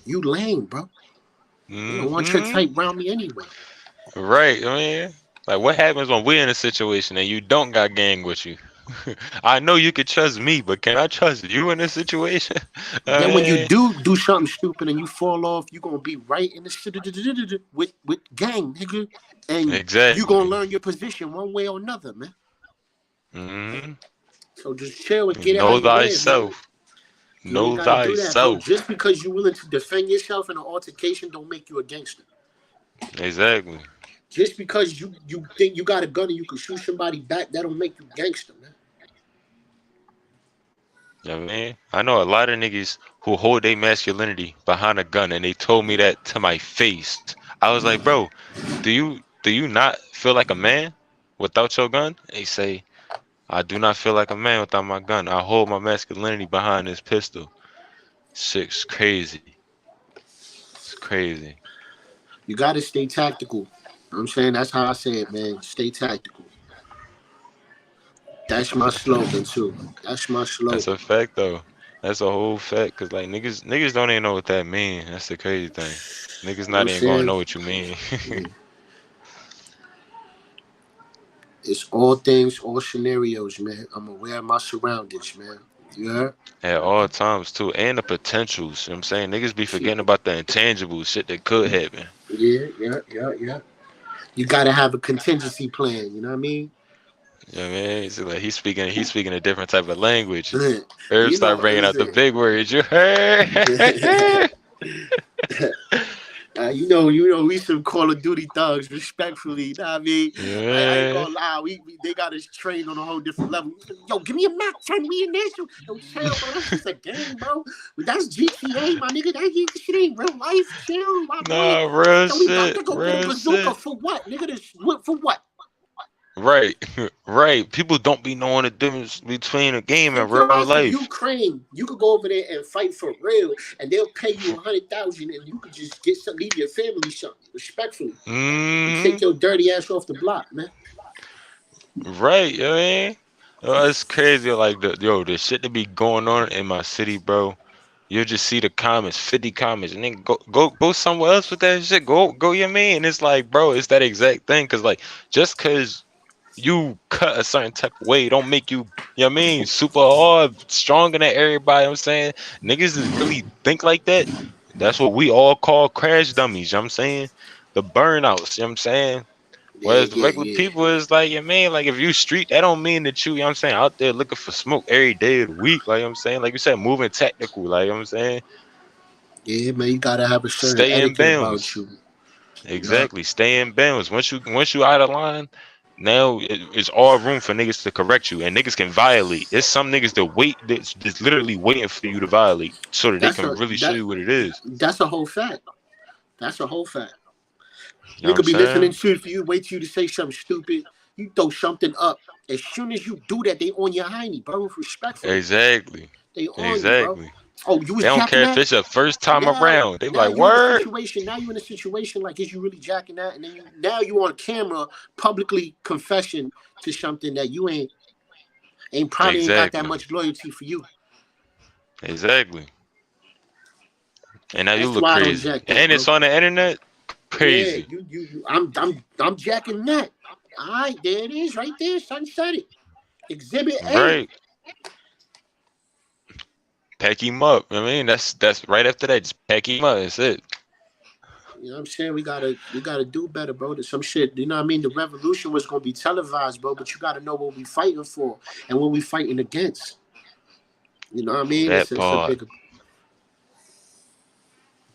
you lame, bro. They don't want your Mm-hmm. type around me anyway. Right, I mean, like what happens when we're in a situation and you don't got gang with you? I know you could trust me, but can I trust you in this situation? I Then when you mean, do something stupid and you fall off, you gonna be right in the shit with gang, nigga. And you gonna exactly. learn your position one way or another, man. Hmm. So just chill and get it how Know you live, man. thyself. You ain't Know gotta do that, bro. thyself. Just because you're willing to defend yourself in an altercation don't make you a gangster. Exactly. Just because you think you got a gun and you can shoot somebody back, that don't make you gangster, man. You know what I mean? I know a lot of niggas who hold their masculinity behind a gun and they told me that to my face. I was like, bro, do you not feel like a man without your gun? They say, I do not feel like a man without my gun. I hold my masculinity behind this pistol. Shit's crazy. It's crazy. You gotta stay tactical. You know what I'm saying? That's how I say it, man. Stay tactical. That's my slogan too. That's my That's slogan. a fact though. That's a whole fact. Cause like niggas don't even know what that mean. That's the crazy thing. Niggas You know what I'm not even gonna saying? know what you mean. Yeah. It's all things, all scenarios, man. I'm aware of my surroundings, man. Yeah, at all times too, and the potentials. You know what I'm saying? Niggas be shit. forgetting about the intangibles, shit that could happen. Yeah. You gotta have a contingency plan. You know what I mean? You know what I mean? So like he's speaking a different type of language. Herb You know, start bringing out the listen. big words. You heard? We some Call of Duty thugs, respectfully. You know what I mean? I ain't Yeah. gonna lie, they got us trained on a whole different level. Yo, give me a Mac 10, we in this. Yo, chill, bro. That's just a game, bro. That's GTA, my nigga. That shit ain't real life. Chill, my boy. Nah, real Yo, we about shit, to go get a real bazooka shit. for what? Nigga, for what? Right, right. People don't be knowing the difference between a game and Take your real ass to life. Ukraine. You could go over there and fight for real, and they'll pay you 100,000, and you could just get some, leave your family something, respectfully. You Hmm. take your dirty ass off the block, man. Right, you know what I mean? It's crazy. Like the shit that be going on in my city, bro. You'll just see the comments, 50 comments, and then go somewhere else with that shit. Go, you know what I mean? And it's like, bro, it's that exact thing. Cause like, just cause you cut a certain type of way, don't make you know what I mean, super hard, stronger than everybody. You know what I'm saying, niggas is really think like that. That's what we all call crash dummies. You know what I'm saying, the burnouts. You know what I'm saying. Yeah, Whereas the yeah, regular yeah. people is like, yeah, man, like if you street, that don't mean that you know what I'm saying, out there looking for smoke every day of the week. Like, you know what I'm saying, like you said, moving technical. Like, you know what I'm saying, Yeah, man, you gotta have a certain stay in etiquette about bounds. you. Yeah. Exactly, stay in bounds. Once you out of line, now it's all room for niggas to correct you, and niggas can violate. There's some niggas that wait, that's literally waiting for you to violate, so that they That's can a really show that you what it is. that's a whole fact. That's a whole fact. You know what I'm Nigga be listening saying? to for you, wait till you to say something stupid. You throw something up. As soon as you do that, they on your hiney, bro. Respectfully. Exactly, They on you, bro. exactly. Oh, you was They don't jacking care if that? it's your first time Now, around. They be now like, you in a word. situation. Now you in a situation like, is you really jacking that? And then you on camera publicly confessing to something that you ain't probably ain't got that Exactly, much loyalty for you. exactly. And now you That's look why I don't crazy, jack that, and bro. it's on the internet. Yeah, Crazy, I'm jacking that. All right, there it is, right there. Son said it. Exhibit A. right? Pack him up. I mean, that's right after that. Just pack him up. That's it. You know what I'm saying? We gotta do better, bro. There's some shit. You know what I mean? The revolution was gonna be televised, bro. But you gotta know what we fighting for and what we fighting against. You know what I mean? That It's a part. big.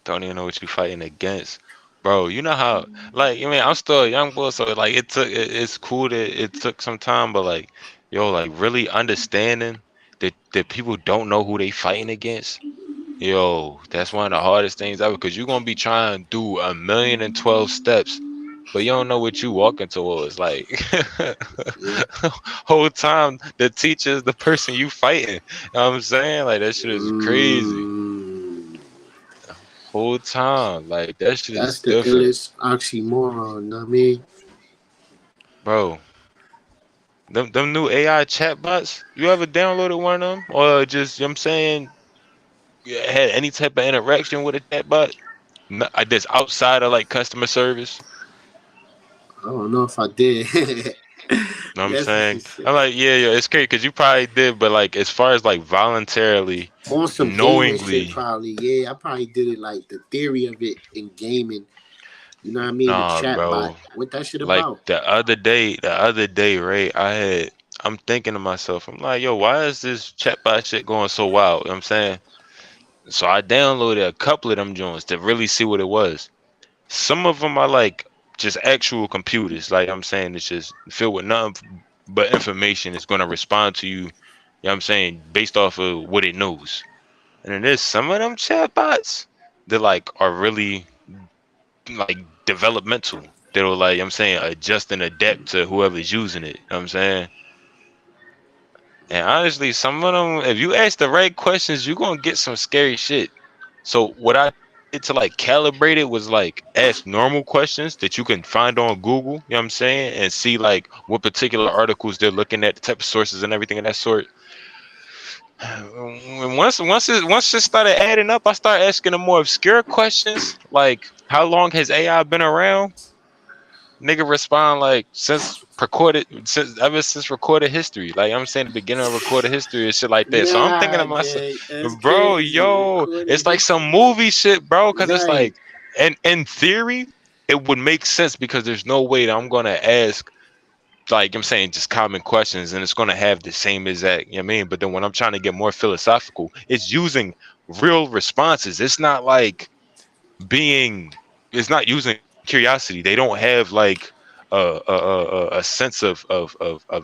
Don't even know what you fighting against, bro. You know how, like, I mean, I'm still a young boy, so like, it's cool that it took some time, but like, yo, like, really understanding that people don't know who they fighting against. Yo, that's one of the hardest things ever, because you're gonna be trying to do 1,012 steps, but you don't know what you walking towards. Like, Yeah. whole time the teacher is the person you fighting. You know what I'm saying? Like, that shit is crazy. Mm, Whole time, like, that shit that's is the different, illest oxymoron. You know what I mean? bro. Them new AI chatbots, you ever downloaded one of them, or just, you know what I'm saying, you had any type of interaction with a chatbot? That's outside of like customer service. I don't know if I did. Know what I'm Yes, it's saying? just I'm like, yeah, it's crazy because you probably did, but like as far as like voluntarily, on some gaming shit. knowingly, Probably, yeah. I probably did it like the theory of it in gaming. You know what I mean? The nah, chat bot. bro. What that shit Like about? the other day, right? I'm thinking to myself, I'm like, yo, why is this chatbot shit going so wild? You know what I'm saying? So I downloaded a couple of them joints to really see what it was. Some of them are like just actual computers. Like I'm saying, it's just filled with nothing but information. It's gonna respond to you. You know what I'm saying, based off of what it knows. And then there's some of them chatbots that like are really like developmental. That'll like, you know what I'm saying, adjust and adapt to whoever's using it. You know what I'm saying? And honestly, some of them, if you ask the right questions, you're gonna get some scary shit. So what I did to like calibrate it was like ask normal questions that you can find on Google, you know what I'm saying, and see like what particular articles they're looking at, the type of sources and everything of that sort. And once it started adding up, I started asking them more obscure questions like how long has AI been around? Nigga respond like ever since recorded history. Like I'm saying the beginning of recorded history and shit like that. So I'm thinking to Nah, myself, gang, that's bro, crazy. yo, Recorded it's like some history. movie shit, bro. Cause it's Right. like, and in theory, it would make sense because there's no way that I'm gonna ask like I'm saying just common questions and it's gonna have the same exact, you know what I mean? But then when I'm trying to get more philosophical, it's using real responses. It's not like being it's not using curiosity. They don't have like a sense of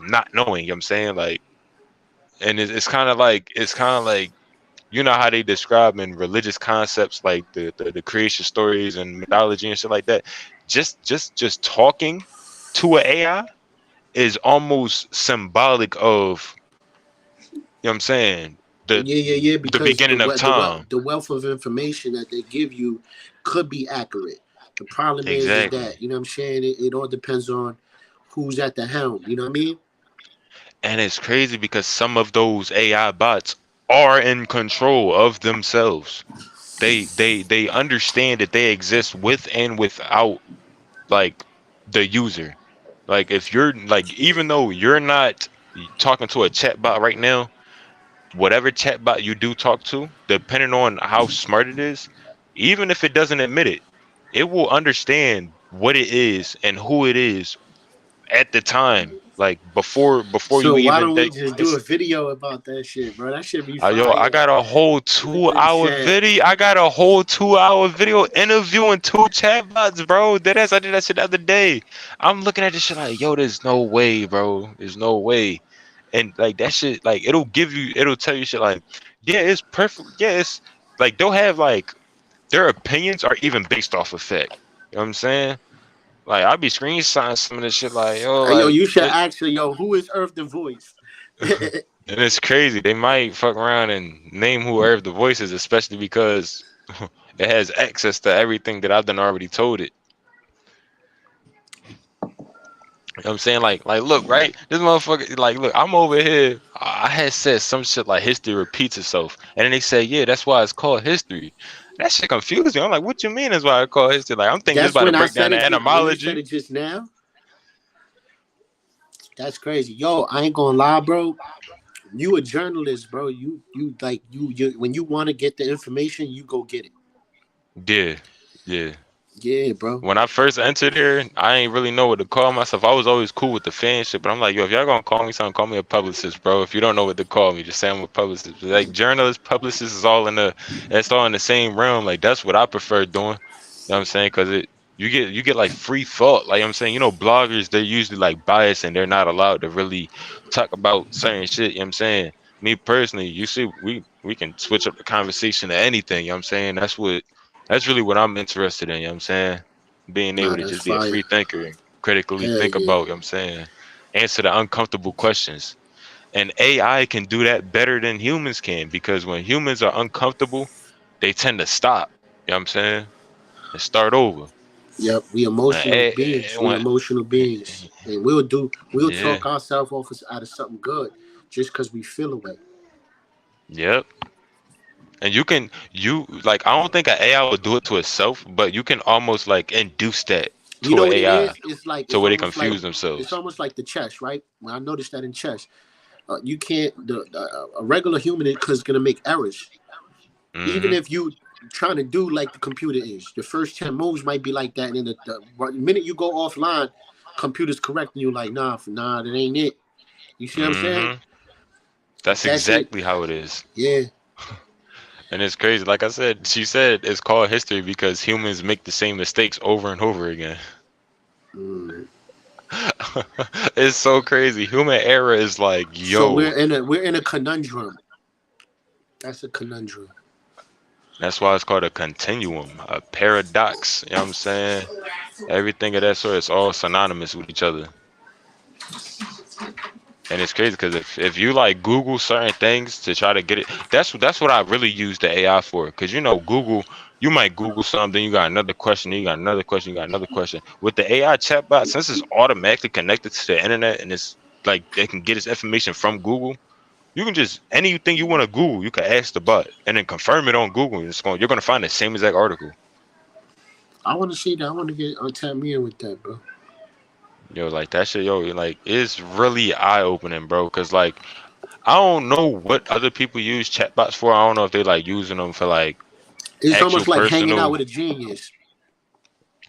not knowing, you know what I'm saying? Like and it's kind of like you know how they describe in religious concepts like the creation stories and mythology and shit like that. Just talking to an AI is almost symbolic of you know what I'm saying Yeah. the Because beginning of time. the wealth of information that they give you could be accurate. The problem is Exactly. that you know what I'm saying. It all depends on who's at the helm. You know what I mean? And it's crazy because some of those AI bots are in control of themselves. They understand that they exist with and without like the user. Like if you're like even though you're not talking to a chatbot right now, whatever chatbot you do talk to, depending on how smart it is, even if it doesn't admit it, it will understand what it is and who it is at the time. Like before you So why even don't we think just do it's a video about that shit, bro? That should be yo, I fire. got a whole With two the hour chat. video. I got a whole 2 hour video interviewing two chatbots, bro. Deadass, I did that shit the other day. I'm looking at this shit like, yo, there's no way, bro. There's no way. And like that shit, like it'll tell you shit like, yeah, it's perfect. Yeah, it's like they'll have like their opinions are even based off of fact. You know what I'm saying? Like I'll be screenshotting some of this shit like, yo, Hey, yo, like you should it, ask her, yo, who is Earth the Voice? and it's crazy. They might fuck around and name who Earth the Voice is, especially because it has access to everything that I've done already told it. You know what I'm saying? Like, look, right? This motherfucker, like, look, I'm over here. I had said some shit like history repeats itself. And then they say, yeah, that's why it's called history. That shit confused me. I'm like, what you mean that's why I call history? Like, I'm thinking it's That's about to when I break down said the it. When you said etymology. it just now, that's crazy. Yo, I ain't gonna lie, bro. You a journalist, bro. You like you when you want to get the information, you go get it. Yeah, yeah. Yeah, bro. When I first entered here, I ain't really know what to call myself. I was always cool with the fan shit, but I'm like, yo, if y'all gonna call me something, call me a publicist, bro. If you don't know what to call me, just say I'm a publicist. Like journalist, publicist is all in it's all in the same realm. Like that's what I prefer doing. You know what I'm saying? Cause you get like free thought. Like I'm saying, you know, bloggers they're usually like biased and they're not allowed to really talk about certain shit. You know what I'm saying? Me personally, you see, we can switch up the conversation to anything. You know what I'm saying? That's really what I'm interested in. You know what I'm saying? Being able Nah, to that's just be a fire. free thinker and critically Hell think yeah. about, you know what I'm saying, answer the uncomfortable questions. And AI can do that better than humans can because when humans are uncomfortable, they tend to stop, you know what I'm saying, and start over. Yep, we And emotional beings. We emotional beings, and we'll yeah, talk ourselves off out of something good just because we feel away. yep. And you like I don't think an AI would do it to itself, but you can almost like induce that You to know an what it AI is? It's like to where they confuse it's themselves. almost like the chess, right? When I noticed that in chess, you can't a regular human is gonna make errors, even Mm-hmm. if you trying to do like the computer is. The first 10 moves might be like that, and then the minute you go offline, computer's correcting you like, nah, that ain't it. You see what I'm saying? Mm-hmm. That's That shit, exactly how it is. yeah. And it's crazy. Like I said, she said it's called history because humans make the same mistakes over and over again. Mm. It's so crazy. Human error is like, So yo, we're in a conundrum. That's a conundrum. that's why it's called a continuum, a paradox. You know what I'm saying? Everything of that sort is all synonymous with each other. And it's crazy because if you like Google certain things to try to get it, that's what I really use the AI for. Because you know, Google, you might Google something, you got another question, you got another question, you got another question. With the AI chatbot, since it's automatically connected to the internet and it's like they can get its information from Google, you can just anything you want to Google, you can ask the bot and then confirm it on Google. And you're gonna find the same exact article. I want to see that. I want to get tap me in with that, bro. Yo, like that shit, yo, like it's really eye opening, bro. Cause like I don't know what other people use chatbots for. I don't know if they like using them for like It's actual almost like hanging out personal. with a genius.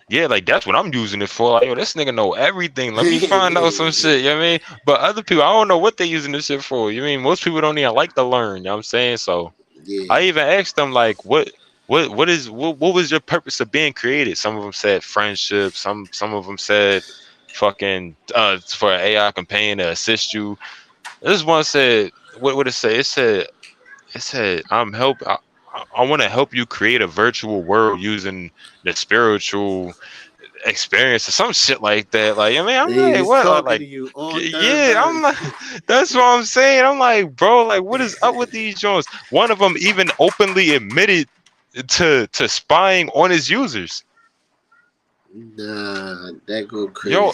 Yeah, like that's what I'm using it for. Like, yo, this nigga know everything. Let me find out some shit. You know what I mean? But other people, I don't know what they using this shit for. You know what I mean most people don't even like to learn. You know what I'm saying? So Yeah. I even asked them like, what was your purpose of being created? Some of them said friendship. Some of them said fucking for an AI companion to assist you. This one said, what would it say? It said I want to help you create a virtual world using the spiritual experience or some shit like that. Like, I mean, I'm They like, was what? talking Like, to you all third yeah, I'm verse. like, that's what I'm saying. I'm like, bro, like, what is up with these joints? One of them even openly admitted to spying on his users. Nah, that go Yo, crazy.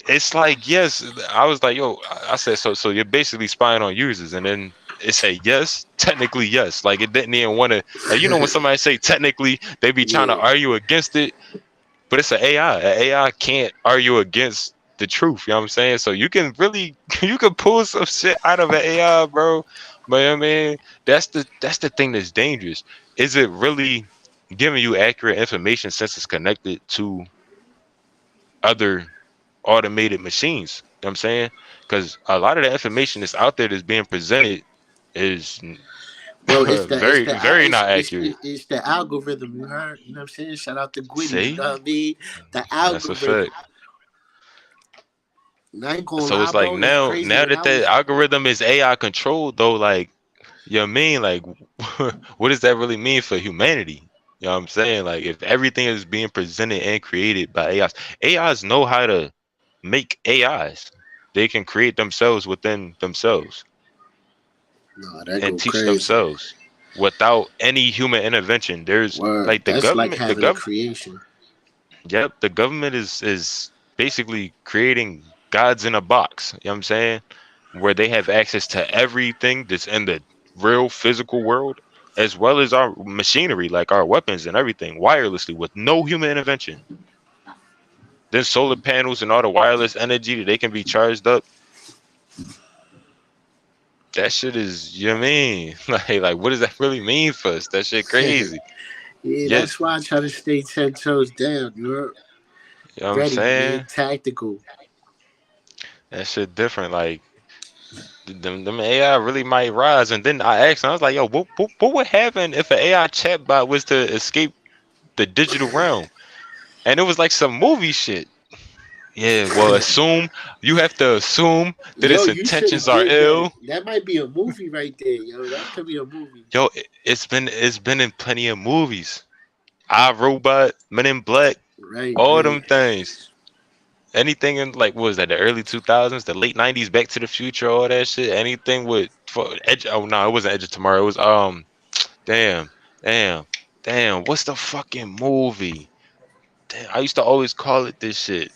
it's like, yes. I was like, yo, I said, so you're basically spying on users, and then it said yes, technically yes. Like it didn't even want to, like, when somebody say technically, they be trying to Yeah. argue against it, but it's an AI. An AI can't argue against the truth. You know what I'm saying? So you can really you can pull some shit out of an AI, bro. But I mean, that's the thing that's dangerous. Is it really giving you accurate information since it's connected to other automated machines? You know what I'm saying? Because a lot of the information that's out there that's being presented is Bro, very, very not accurate. it's the algorithm. You heard? You know what I'm saying? Shout out to Gwitty. You See? know what I mean? The That's a algorithm. fact. And I ain't gonna So lie, it's like bro. It's now, crazy now when that I the was. algorithm is AI controlled, though, like, you know what I mean? Like, what does that really mean for humanity? You know what I'm saying? Like, if everything is being presented and created by AIs, AIs know how to make AIs. They can create themselves within themselves No, that and go teach crazy. themselves without any human intervention. There's Word. like the That's like government, having a creation. yep, the government is basically creating gods in a box. You know what I'm saying? Where they have access to everything that's in the real physical world, as well as our machinery, like our weapons and everything, wirelessly with no human intervention. Then solar panels and all the wireless energy that they can be charged up. That shit is, you know what I mean? Like what does that really mean for us? That shit crazy. Yeah, Yes, that's why I try to stay 10 toes down. You're you know what I'm ready, man. saying? Tactical. That shit different. Like them AI really might rise. And then I asked him, I was like, yo, what would happen if an AI chatbot was to escape the digital realm? And it was like some movie shit. Yeah, well, you have to assume that Yo, its you should have intentions are did that. ill. That might be a movie right there, yo. That could be a movie. Yo, it's been in plenty of movies. I Robot, Men in Black, Right, all right. them things. Anything in like what was that, the early 2000s, the late 90s, Back to the Future, all that shit. Anything with for Edge. Oh no, it wasn't Edge of Tomorrow. It was damn, damn, damn. What's the fucking movie? Damn, I used to always call it this shit.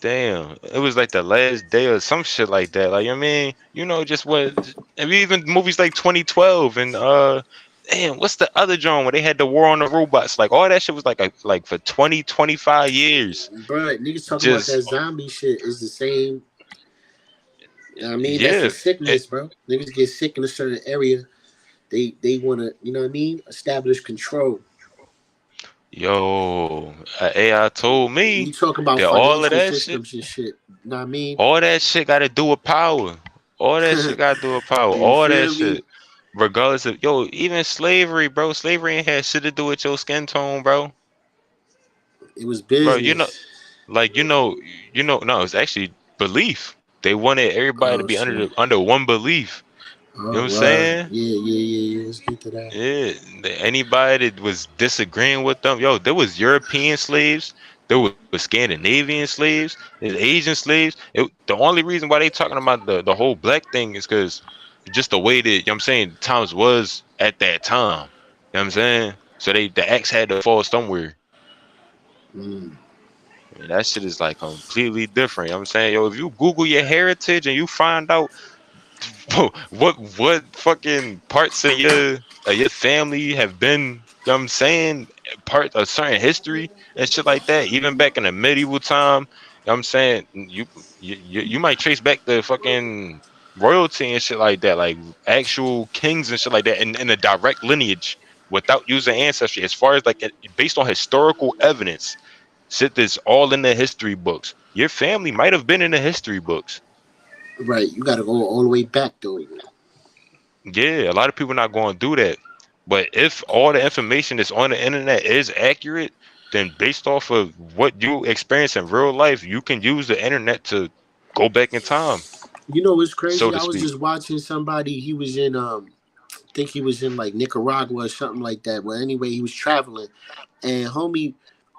Damn, it was like the last day or some shit like that. Like, I mean, just what, and even movies like 2012 and damn, what's the other genre where they had the war on the robots? Like all that shit was like for 20-25 years. Bro, niggas talking about that Just zombie shit is the same. You know what I mean? That's a yeah, it, sickness, bro. Niggas get sick in a certain area. They wanna, you know what I mean? Establish control. yo, AI told You me talk about that all of financial that shit, systems and shit. You know what I mean? all that shit got to do with power. All that shit got to do with power. You All that feel me? shit. Regardless of even slavery, bro. Slavery ain't had shit to do with your skin tone, bro. It was Bro, business. like no, it's actually belief. They wanted everybody to Oh be shit. under one belief. You know Oh what I'm wow. saying? Yeah. Let's get to that. Yeah. Anybody that was disagreeing with them, there was European slaves, there was Scandinavian slaves, there's Asian slaves. The only reason why they talking about the whole black thing is because just the way that, you know what I'm saying, times was at that time. You know what I'm saying? So the axe had to fall somewhere. Mm. And that shit is like completely different. You know what I'm saying? Yo, if you Google your heritage and you find out what fucking parts of your family have been, you know what I'm saying, part of certain history and shit like that, even back in the medieval time know what I'm saying? You might trace back the fucking royalty and shit like that, like actual kings and shit like that, in a direct lineage without using ancestry. As far as like based on historical evidence, shit that's all in the history books. Your family might have been in the history books. Right. You got to go all the way back though. Yeah, a lot of people not going to do that. But if all the information that's on the internet is accurate, then based off of what you experience in real life, you can use the internet to go back in time, You know what's so crazy? to I was speak. just watching somebody. He was in I think he was in like Nicaragua or something like that. Well, anyway, he was traveling, and homie,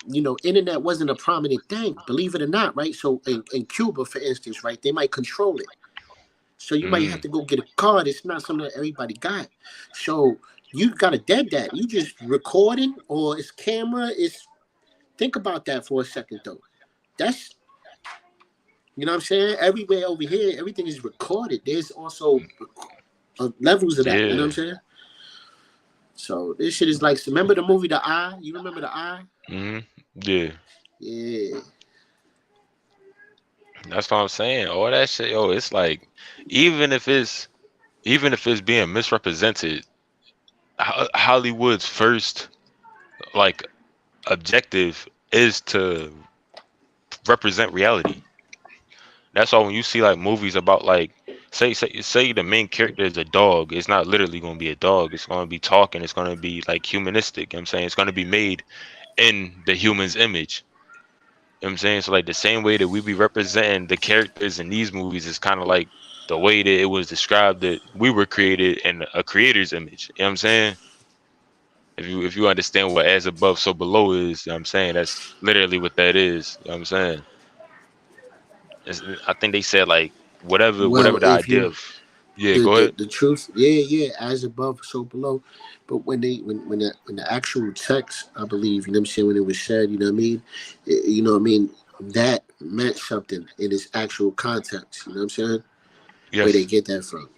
you know, internet wasn't a prominent thing, believe it or not, right? So in Cuba, for instance, right, they might control it. So you might have Mm, to go get a card. It's not something that everybody got. So you gotta dead that. You just recording or it's camera. It's think about that for a second though. That's you know what I'm saying? Everywhere over here, everything is recorded. There's also levels of that. You know what yeah. I'm saying? So this shit is like remember the movie The Eye? You remember The Eye? Mm, yeah. Yeah. That's what I'm saying. All that shit, yo, it's like even if it's even if it's being misrepresented, Hollywood's first like objective is to represent reality. That's why when you see like movies about like say the main character is a dog, it's not literally gonna be a dog. It's gonna be talking. It's gonna be like humanistic. You know what I'm saying it's gonna be made in the human's image. You know what I'm saying? So like the same way that we be representing the characters in these movies is kind of like the way that it was described that we were created in a creator's image. You know what I'm saying? If you understand what as above so below is, you know what I'm saying that's literally what that is. You know what I'm saying? I think they said like Well, whatever the if idea you of. Yeah, go ahead. the truth, yeah, yeah, as above, so below. But when the actual text, I believe, you know what I'm saying, when it was said, you know what I mean, you know what I mean, that meant something in its actual context. You know what I'm saying? Where they Yes, get that from?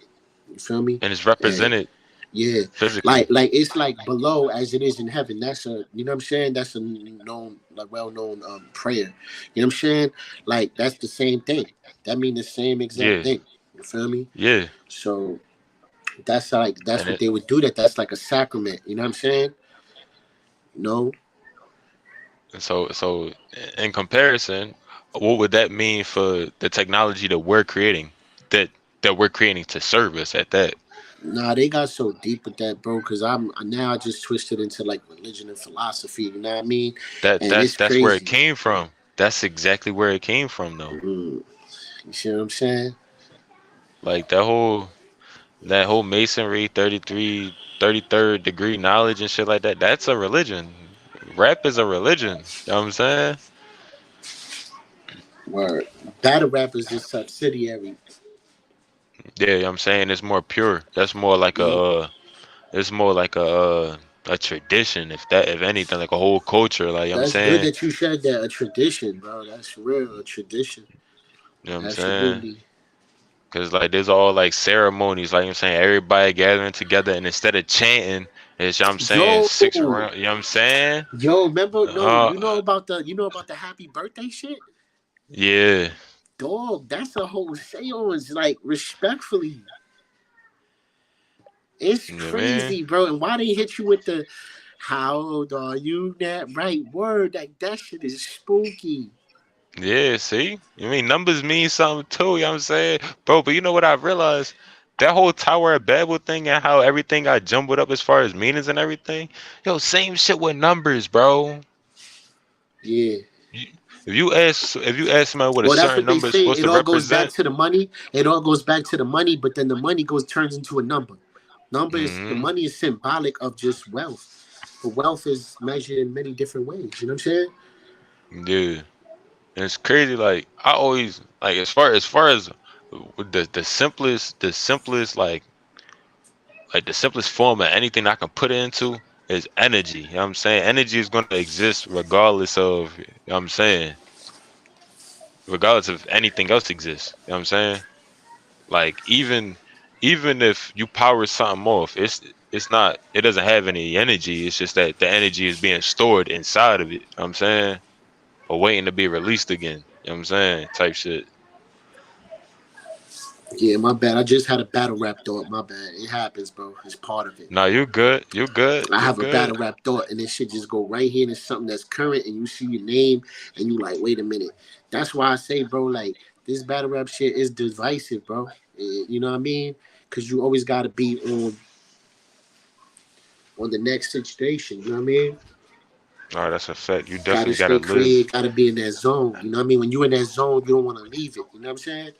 You feel me? and it's And represented yeah, physically. like it's like below as it is in heaven. That's a you know what I'm saying. That's a known like well known prayer. You know what I'm saying? Like that's the same thing. That mean the same exact Yeah, thing. You feel me? yeah, So that's like that's and what it they would do. That's like a sacrament. You know what I'm saying? You know? and so in comparison, what would that mean for the technology that we're creating, that that we're creating to serve us at that? Nah, they got so deep with that, bro. Cause I'm now I just twisted into like religion and philosophy. You know what I mean? That And it's that's where it crazy. came from. That's exactly where it came from though. Mm, you see what I'm saying? Like that whole masonry 33rd degree knowledge and shit like that, that's a religion. Rap is a religion. You know what I'm saying? Where battle rap is just subsidiary. Yeah, you know what I'm saying it's more pure. That's more like Mm-hmm. it's more like a tradition, if anything, like a whole culture, like you know what I'm That's good saying? that you said that. A tradition, bro. That's real. A tradition. You know what I'm saying? Absolutely. Cause like there's all like ceremonies, like you know what I'm saying, everybody gathering together and instead of chanting, it's you know what I'm saying Yo, six around, you know what I'm saying? yo, remember? No, Uh you know about the happy birthday shit, yeah. dog. That's a whole seance. Like respectfully, it's You know what I mean? crazy, bro. And why they hit you with the how old are you? That right word. Like that shit is spooky. Yeah, see? I mean, numbers mean something too, you know what I'm saying? Bro, but you know what I realized? That whole Tower of Babel thing and how everything got jumbled up as far as meanings and everything. Yo, same shit with numbers, bro. Yeah. You, if you ask somebody what a Well, that's certain what they number is say. supposed It to all goes back represent, to the money. It all goes back to the money, but then the money goes turns into a number. Number is the hmm money is symbolic of just wealth. But wealth is measured in many different ways. You know what I'm saying? yeah. And it's crazy, like I always like as far as the simplest like the simplest form of anything I can put it into is energy. You know what I'm saying? Energy is gonna exist regardless of, you know what I'm saying, regardless of anything else exists. You know what I'm saying? Like even if you power something off, it doesn't have any energy. It's just that the energy is being stored inside of it. You know what I'm saying? Or waiting to be released again. You know what I'm saying? Type shit. Yeah, my bad. I just had a battle rap thought. My bad. It happens, bro. It's part of it. No, you good. You good. I You have a good. battle rap thought, and this shit just go right here into something that's current, and you see your name, and you like, wait a minute. That's why I say, bro, like this battle rap shit is divisive, bro. You know what I mean? Because you always got to be on the next situation. You know what I mean? All right, that's a fact. You Got to definitely gotta stay live. clear. Got to be in that zone. You know what I mean? When you in that zone, you don't want to leave it. You know what I'm saying?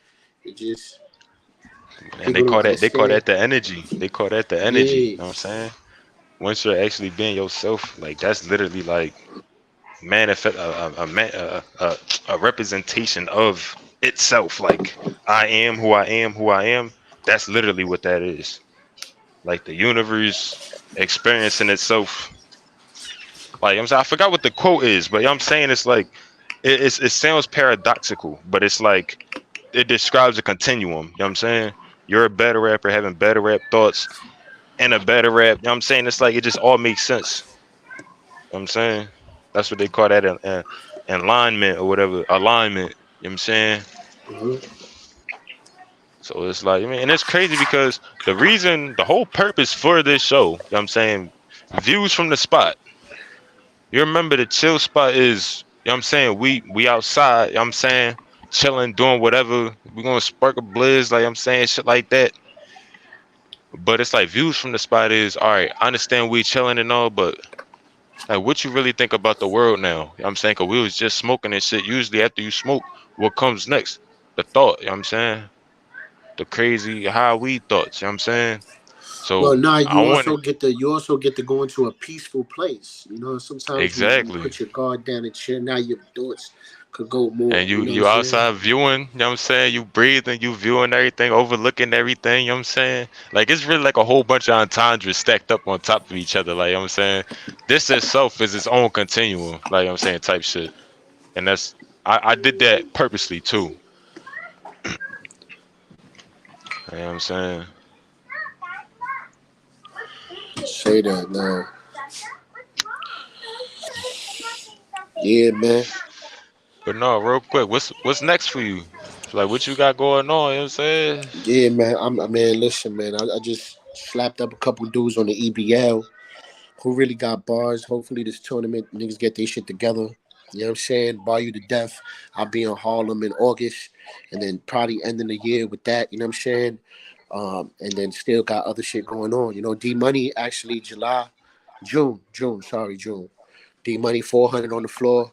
It just And people don't they call understand. that the energy. They call that the energy. You Yeah. know what I'm saying? Once you're actually being yourself, like that's literally like manifest a representation of itself. Like I am who I am, who I am. That's literally what that is. Like the universe experiencing itself. Like I'm saying, I forgot what the quote is, but I'm saying it's like it sounds paradoxical, but it's like it describes a continuum. You know what I'm saying? You're a better rapper having better rap thoughts and a better rap. You know what I'm saying? It's like it just all makes sense. You know what I'm saying? That's what they call that alignment or whatever. Alignment. You know what I'm saying? Mhm. So it's like, I mean, and it's crazy because the whole purpose for this show, you know what I'm saying, views from the spot. You remember the chill spot is, you know what I'm saying, we outside, you know what I'm saying, chilling, doing whatever. We're gonna spark a blizz, like I'm saying, shit like that. But it's like views from the spot is, all right, I understand we chilling and all, but like what you really think about the world now? You know what I'm saying? Cause we was just smoking and shit. Usually after you smoke, what comes next? The thought, you know what I'm saying? The crazy how we thoughts, you know what I'm saying? Well, So nah, I want you also get to go into a peaceful place. You know, sometimes you exactly. put your guard down and chill. Now your thoughts could go more. And You know what I'm you saying? outside viewing, you know what I'm saying? You breathing, you viewing everything, overlooking everything, you know what I'm saying? Like it's really like a whole bunch of entendres stacked up on top of each other, like you know what I'm saying? This itself is its own continuum, like you know what I'm saying, type shit. And that's I did that purposely too. You know what I'm saying? Say that now. Yeah, man. But no, real quick, what's next for you? Like what you got going on, you know what I'm saying? Yeah, man. Man. Listen, man. I just slapped up a couple dudes on the EBL who really got bars. Hopefully, this tournament niggas get their shit together. You know what I'm saying? Bar you to death. I'll be in Harlem in August, and then probably ending the year with that. You know what I'm saying? And then still got other shit going on. You know, D Money actually June. Sorry, June. D Money 400 on the floor.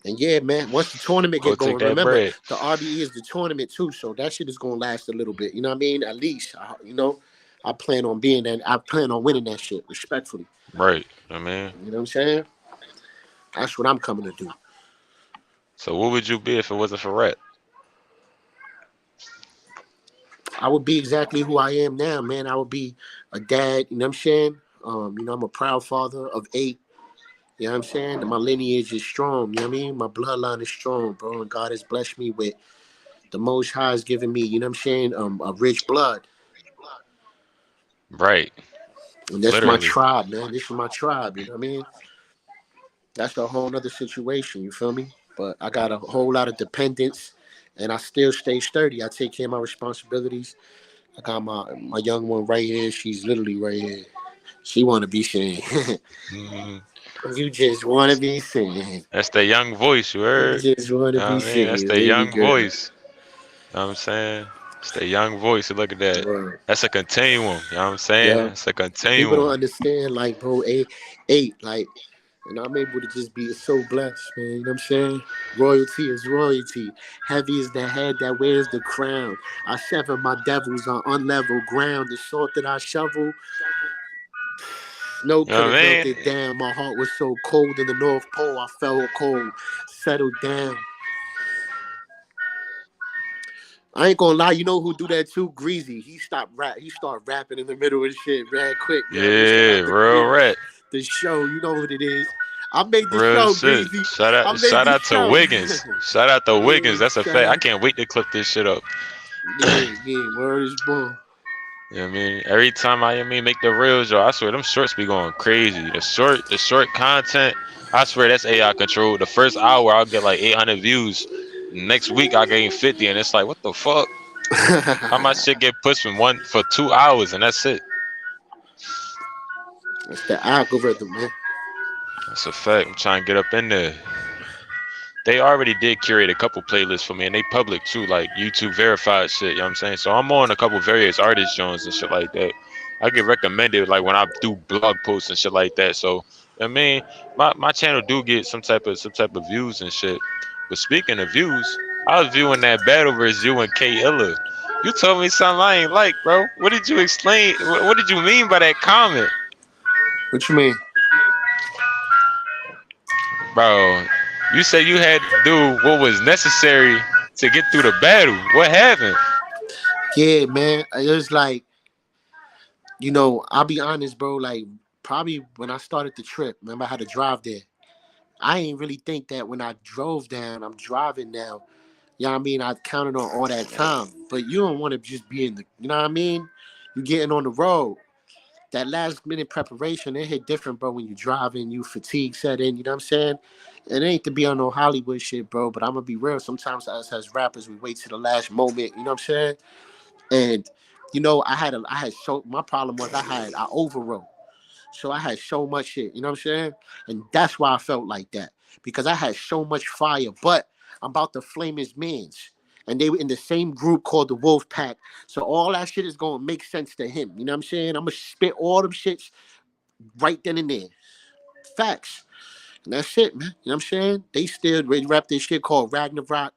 And yeah, man, once the tournament Go get take going, that remember bread. the RBE is the tournament too, so that shit is gonna last a little bit. You know what I mean? At least, I plan on being that. I plan on winning that shit respectfully. Right. I mean. You know what I'm saying? That's what I'm coming to do. So what would you be if it wasn't for rap? I would be exactly who I am now, man. I would be a dad. You know what I'm saying? I'm a proud father of 8. You know what I'm saying? My lineage is strong. You know what I mean? My bloodline is strong, bro. And God has blessed me with the Most High has given me. You know what I'm saying? A rich blood. Right. And that's my Literally. tribe, man. This is my tribe, you know what I mean? That's a whole nother situation, you feel me? But I got a whole lot of dependents and I still stay sturdy. I take care of my responsibilities. I got my young one right here. She's literally right here. She wanna be seen. Mhm. You just wanna be seen. That's the young voice, you You heard? just wanna You know be what I mean? That's seen, the baby young girl. voice. You know what I'm saying? It's the young voice. Look at that. Word. That's a continuum. You know what I'm saying? Yeah. It's a People don't continuum. understand, like, bro, eight, like, and I'm able to just be so blessed, man. You know what I'm saying? Royalty is royalty. Heavy is the head that wears the crown. I sever my devils on unlevel ground. The salt that I shovel, snow You know could what have I melted mean? down. My heart was so cold in the North Pole. I felt cold, settled down. I ain't gonna lie, you know who do that too? Greasy. He stopped rap. He started rapping in the middle of the shit, man, quick, yo. Shout Yeah, out to real rat. the show. You know what it is. I made the Real show, shit. Greasy. I made Shout the out to show. Wiggins. Shout out to Yeah, Wiggins. That's a shout fact. I out. can't wait to clip this shit up. Yeah, word is born. You know what I mean? Every time make the reels, yo, I swear them shorts be going crazy. The short content, I swear that's AI controlled. The first hour I'll get like 800 views. Next week I gain 50, and it's like, what the fuck? How my shit get pushed from one for 2 hours and that's it? It's the algorithm, man. That's a fact. I'm trying to get up in there. They already did curate a couple playlists for me, and they public too, like YouTube verified shit. You know what I'm saying? So I'm on a couple various artist joints and shit like that. I get recommended like when I do blog posts and shit like that. So I mean, my channel do get some type of views and shit. But speaking of views, I was viewing that battle versus you and K Illa. You told me something I ain't like, bro. What did you explain? What did you mean by that comment, What you mean? bro? You said you had to do what was necessary to get through the battle. What happened? Yeah, man. It was like, I'll be honest, bro. Like, probably when I started the trip, remember I had to drive there. I ain't really think that when I drove down, I'm driving now. You know what I mean? I counted on all that time. But you don't want to just be in the, you know what I mean? You getting on the road. That last minute preparation, it hit different, bro, when you driving, you fatigue set in, you know what I'm saying? It ain't to be on no Hollywood shit, bro, but I'm gonna be real. Sometimes us as rappers, we wait to the last moment, you know what I'm saying? And I had so my problem was I overwrote. So I had so much shit, you know what I'm saying? And that's why I felt like that. Because I had so much fire. But I'm about to flame his mans. And they were in the same group called the Wolf Pack. So all that shit is gonna make sense to him. You know what I'm saying? I'm gonna spit all them shits right then and there. Facts. And that's it, man. You know what I'm saying? They still rap this shit called Ragnarok.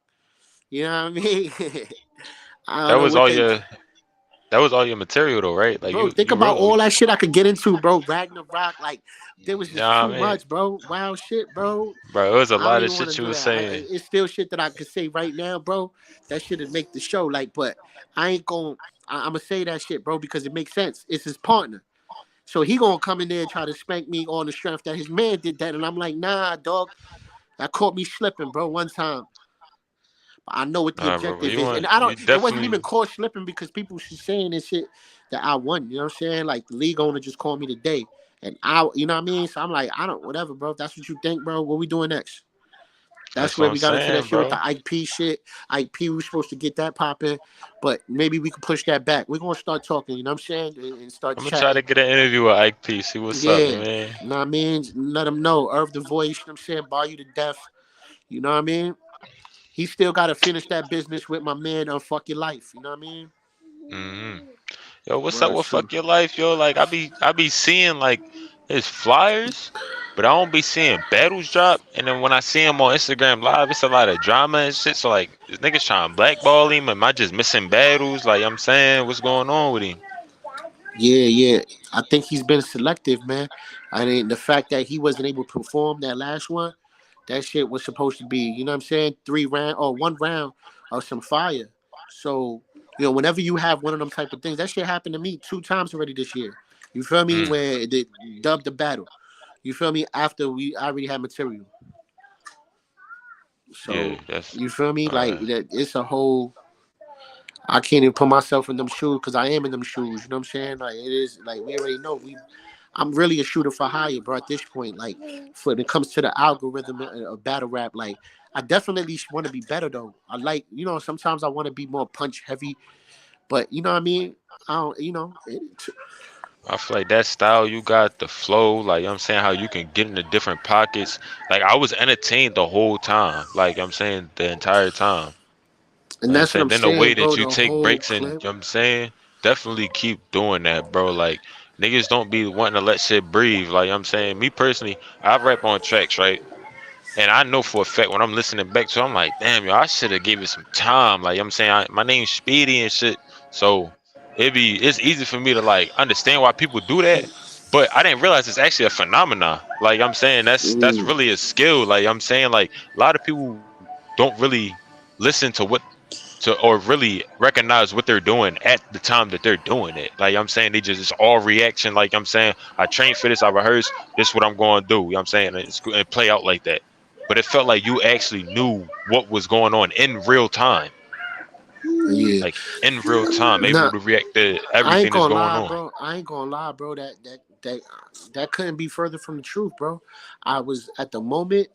You know what I mean? I That don't know was what all they your that was all your material though, right? Like Bro, you think you about wrote. all that shit I could get into, bro. Ragnarok, like there was just Nah, too I mean, much, bro. Wild shit, bro. bro, it was a I don't lot of even want to shit you do was that. saying. It's still shit that I could say right now, bro. That shit would make the show. Like, but I ain't going. I'm gonna say that shit, bro, because it makes sense. It's his partner, so he gonna come in there and try to spank me on the strength that his man did that, and I'm like, nah, dog. That caught me slipping, bro, one time. I know what the Nah, bro, but objective you is, and want I don't. you It wasn't definitely. even caught slipping because people was saying this shit that I won. You know what I'm saying? Like the league owner just called me today, and you know what I mean. So I'm like, I don't, whatever, bro. If that's what you think, bro. What we doing next? That's That's what where I'm we got into that saying, shit with bro. the IP shit. IP, we were supposed to get that popping, but maybe we could push that back. We're gonna start talking. You know what I'm saying? And start I'm gonna try to chatting. get an interview with Ike P. See what's up, Yeah. man. You know what I mean? Let them know. Irv the voice. You know what I'm saying? Bar you to death. You know what I mean? He still got to finish that business with my man on Fuck Your Life. You know what I mean? hmm Yo, what's up Word with true. fuck your life, yo? Like I be seeing like his flyers, but I don't be seeing battles drop. And then when I see him on Instagram Live, it's a lot of drama and shit. So like, is niggas trying to blackball him? Am I just missing battles? Like I'm saying, what's going on with him? Yeah, yeah. I think he's been selective, man. I mean, the fact that he wasn't able to perform that last one, that shit was supposed to be, you know what I'm saying? 3 round or 1 round of some fire. So, whenever you have one of them type of things, that shit happened to me 2 times already this year. You feel me? Mm, Where they dubbed the battle. You feel me? After we already had material. yeah, So, that's you feel me? Like, uh, that it's a whole I can't even put myself in them shoes because I am in them shoes. You know what I'm saying? Like it is like we already know I'm really a shooter for hire, bro. At this point, like when it comes to the algorithm of battle rap, like I definitely want to be better though. I like sometimes I want to be more punch heavy, but you know what I mean. I don't, I feel like that style you got, the flow, like I'm saying how you can get into different pockets. Like I was entertained the whole time. Like I'm saying the entire time. and I'm that's what saying I'm then the way saying, bro. that you The take whole breaks and clip. I'm saying definitely keep doing that, bro. Like niggas don't be wanting to let shit breathe. Like I'm saying, me personally, I rap on tracks, right? And I know for a fact when I'm listening back to it, I'm like, damn, yo, I should have gave it some time. Like I'm saying, my name's Speedy and shit. So it's easy for me to like understand why people do that. But I didn't realize it's actually a phenomenon. Like I'm saying, that's Mm, really a skill. Like I'm saying, like a lot of people don't really listen to what to or really recognize what they're doing at the time that they're doing it. Like I'm saying, they just it's all reaction. Like I'm saying, I trained for this, I rehearsed, this is what I'm going to do. You know what I'm saying? And it's and play out like that. But it felt like you actually knew what was going on in real time. Yeah. like in real time, able Nah, to react to I ain't everything that's gonna going lie, on. bro. I ain't gonna lie, bro. That couldn't be further from the truth, bro. I was at the moment,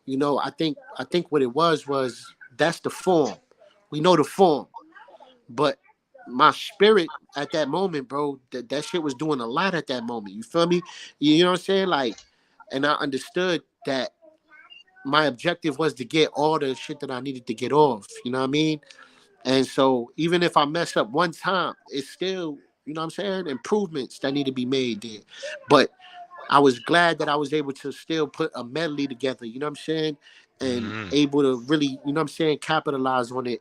I think what it was that's the form. We know the form. But my spirit at that moment, bro, that shit was doing a lot at that moment. You feel me? You know what I'm saying? Like, and I understood that my objective was to get all the shit that I needed to get off. You know what I mean? And so even if I mess up one time, it's still, you know what I'm saying, improvements that need to be made there. But I was glad that I was able to still put a medley together, you know what I'm saying? And Mm, able to really, you know what I'm saying, capitalize on it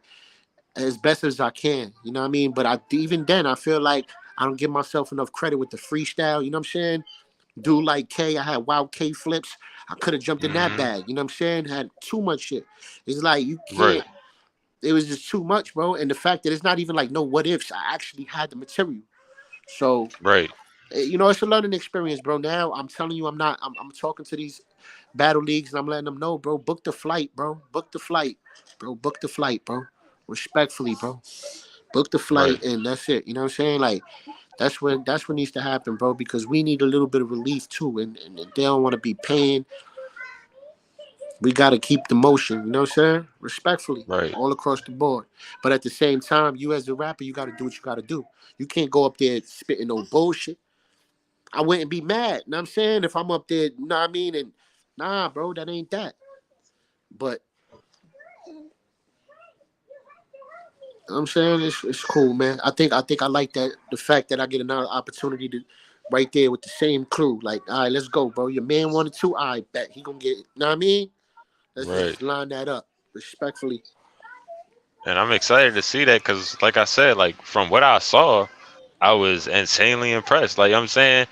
as best as I can. You know what I mean? But I even then I feel like I don't give myself enough credit with the freestyle. You know what I'm saying? Do like K, I had wild K flips. I could have jumped in that mm, bag. You know what I'm saying? Had too much shit. It's like you right, can't. It was just too much, bro. And the fact that it's not even like no what ifs. I actually had the material. So right, it's a learning experience, bro. Now I'm telling you, I'm talking to these battle leagues and I'm letting them know, bro. Book the flight, bro. Book the flight, bro. Book the flight, bro. Respectfully, bro. Book the right, flight and that's it. You know what I'm saying? Like that's what needs to happen, bro, because we need a little bit of relief too. And if they don't want to be paying, we gotta keep the motion, you know what I'm saying? Respectfully. right. All across the board. But at the same time, you as a rapper, you gotta do what you gotta do. You can't go up there spitting no bullshit. I wouldn't be mad, you know what I'm saying? If I'm up there, you know what I mean? And nah, bro, that ain't that. But you know what I'm saying it's cool, man. I think I like that the fact that I get another opportunity to right there with the same crew. Like, all right, let's go, bro. Your man wanted to, I bet he gonna get it. You know what I mean? Let's Right. just line that up respectfully. And I'm excited to see that because, like I said, like from what I saw, I was insanely impressed. Like I'm saying,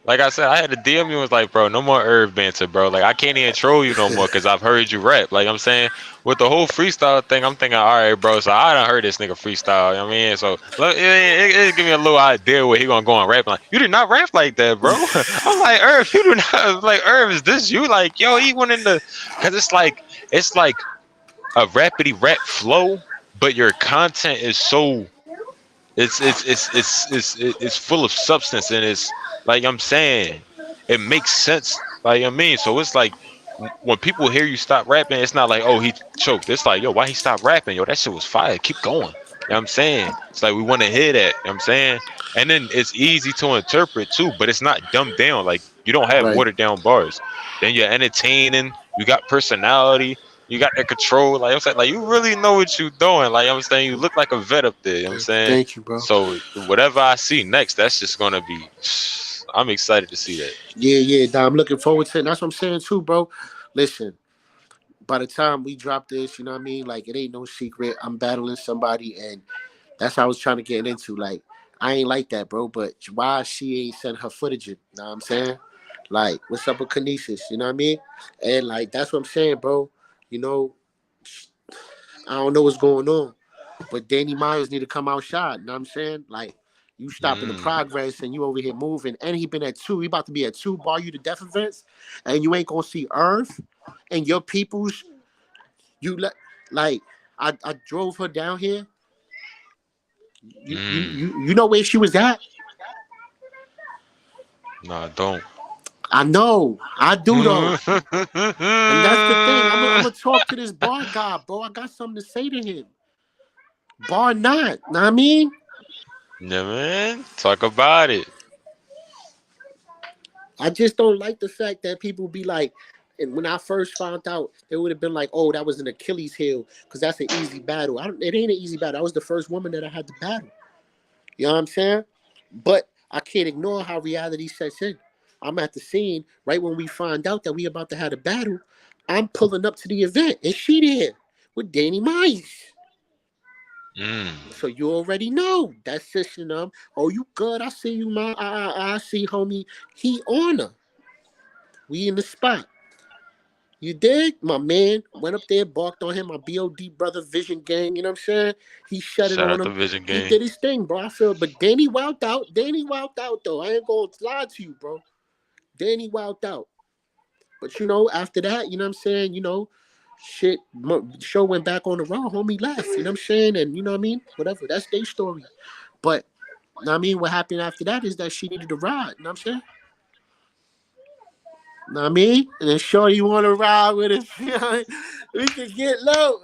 like I said, I had to DM you and was like, bro, no more herb banter, bro. Like I can't even troll you no more because I've heard you rap. Like I'm saying, with the whole freestyle thing, I'm thinking, all right, bro. So I done heard this nigga freestyle. You know what I mean? So look, it give me a little idea where he gonna go and rap. Like you did not rap like that, bro. I'm like, Herb, you do not like Herb. Is this you? Like, yo, he went in the because it's like a rapidy rap flow, but your content is so it's full of substance and it's like I'm saying it makes sense. Like I mean, so it's like when people hear you stop rapping, it's not like oh he choked. It's like yo why he stopped rapping? Yo that shit was fire. Keep going. You know what I'm saying? It's like we want to hear that. You know what I'm saying? And then it's easy to interpret too, but it's not dumbed down. Like you don't have Right. watered down bars. Then you're entertaining. You got personality. You got that control. Like I'm saying, like you really know what you're doing. Like I'm saying, you look like a vet up there. You know what I'm saying? Thank you, bro. So whatever I see next, that's just gonna be. I'm excited to see that. Yeah, yeah, I'm looking forward to it. And that's what I'm saying too, bro. Listen, by the time we drop this, you know what I mean? Like it ain't no secret. I'm battling somebody and that's how I was trying to get into. Like, I ain't like that, bro. But why she ain't sent her footage in? You know what I'm saying? Like, what's up with Kinesis? You know what I mean? And like that's what I'm saying, bro. You know, I don't know what's going on. But Danny Myers need to come out shot. You know what I'm saying? Like, you stopping the Mm. progress and you over here moving. And he been at 2. He about to be at 2 bar you to death events. And you ain't gonna see Earth and your peoples. You let like I drove her down here. Mm. You know where she was at? Nah, don't. I know. I do though. And that's the thing. I'm gonna talk to this bar guy, bro. I got something to say to him. Bar not. Know what I mean? Yeah, man. Talk about it. I just don't like the fact that people be like, and when I first found out, they would have been like, "Oh, that was an Achilles heel," because that's an easy battle. It ain't an easy battle. I was the first woman that I had to battle. You know what I'm saying? But I can't ignore how reality sets in. I'm at the scene right when we find out that we about to have a battle. I'm pulling up to the event, and she there with Danny Myers. Mm. So you already know that's system. Oh, you good? I see you, man. I see, homie. He on her. We in the spot. You dig? My man went up there, barked on him, my BOD brother Vision Gang, you know what I'm saying? He shut it Shout on out to him. Vision He Game. did his thing, bro. I feel but Danny wowed out. Danny wowed out though. I ain't gonna lie to you, bro. Danny wowed out. But after that, you know what I'm saying, Shit, show went back on the road. Homie left. You know what I'm saying? And you know what I mean? Whatever. That's their story. But you know what I mean? What happened after that is that she needed to ride. You know what I'm saying? You know what I mean? And then sure you want to ride with us. We can get low.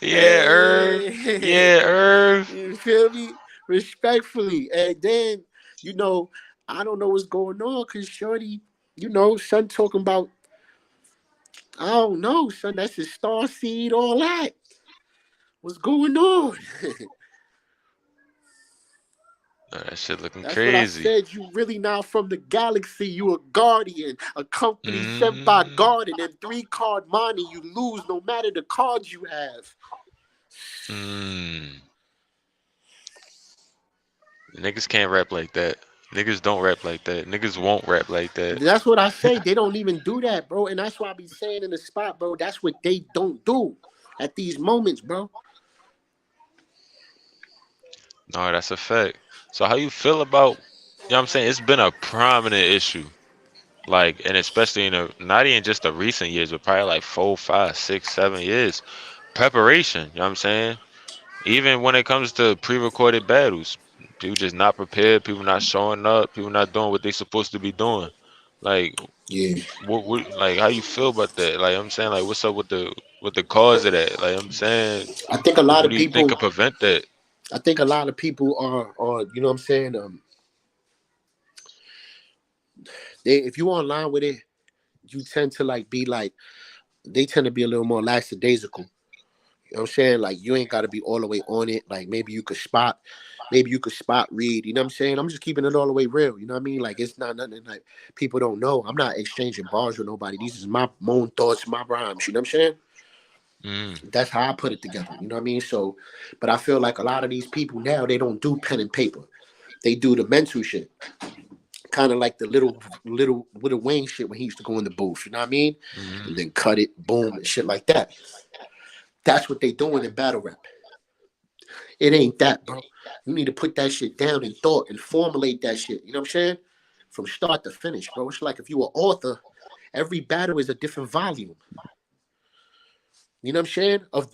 Yeah, Irv. Hey, Yeah, Irv. you feel me? Respectfully. And then, you know, I don't know what's going on because Shorty, you know, son talking about, I don't know, son, that's his star seed, all that. What's going on? That shit looking That's what I crazy. said. You really not from the galaxy. You a guardian, a company sent by Mm, Garden, and 3-card money. You lose no matter the cards you have. mm. Niggas can't rap like that. Niggas don't rap like that. Niggas won't rap like that. That's what I say. They don't even do that, bro. And that's why I be saying in the spot, bro. That's what they don't do at these moments, bro. No, that's a fact. So how you feel about, you know what I'm saying? It's been a prominent issue. Like, and especially in not even just the recent years, but probably like 4, 5, 6, 7 years. Preparation, you know what I'm saying? Even when it comes to pre-recorded battles, people just not prepared, people not showing up, people not doing what they supposed to be doing. Like, Yeah. like how you feel about that? Like I'm saying, like what's up with the cause of that? Like I'm saying, I think a lot what of do you think people could prevent that? I think a lot of people are you know what I'm saying? They if you online with it, you tend to like be like they tend to be a little more lackadaisical. You know what I'm saying? Like you ain't gotta be all the way on it. Like maybe you could spot read, you know what I'm saying? I'm just keeping it all the way real, you know what I mean? Like it's not nothing like people don't know. I'm not exchanging bars with nobody. These is my own thoughts, my rhymes, you know what I'm saying? Mm, That's how I put it together, you know what I mean? So but I feel like a lot of these people now they don't do pen and paper. They do the mental shit. Kind of like the little Wayne shit when he used to go in the booth, you know what I mean? And mm, then cut it, boom, and shit like that. That's what they doing in battle rap. It ain't that, bro. You need to put that shit down in thought and formulate that shit. You know what I'm saying? From start to finish, bro. It's like if you were author, every battle is a different volume. You know what I'm saying? Of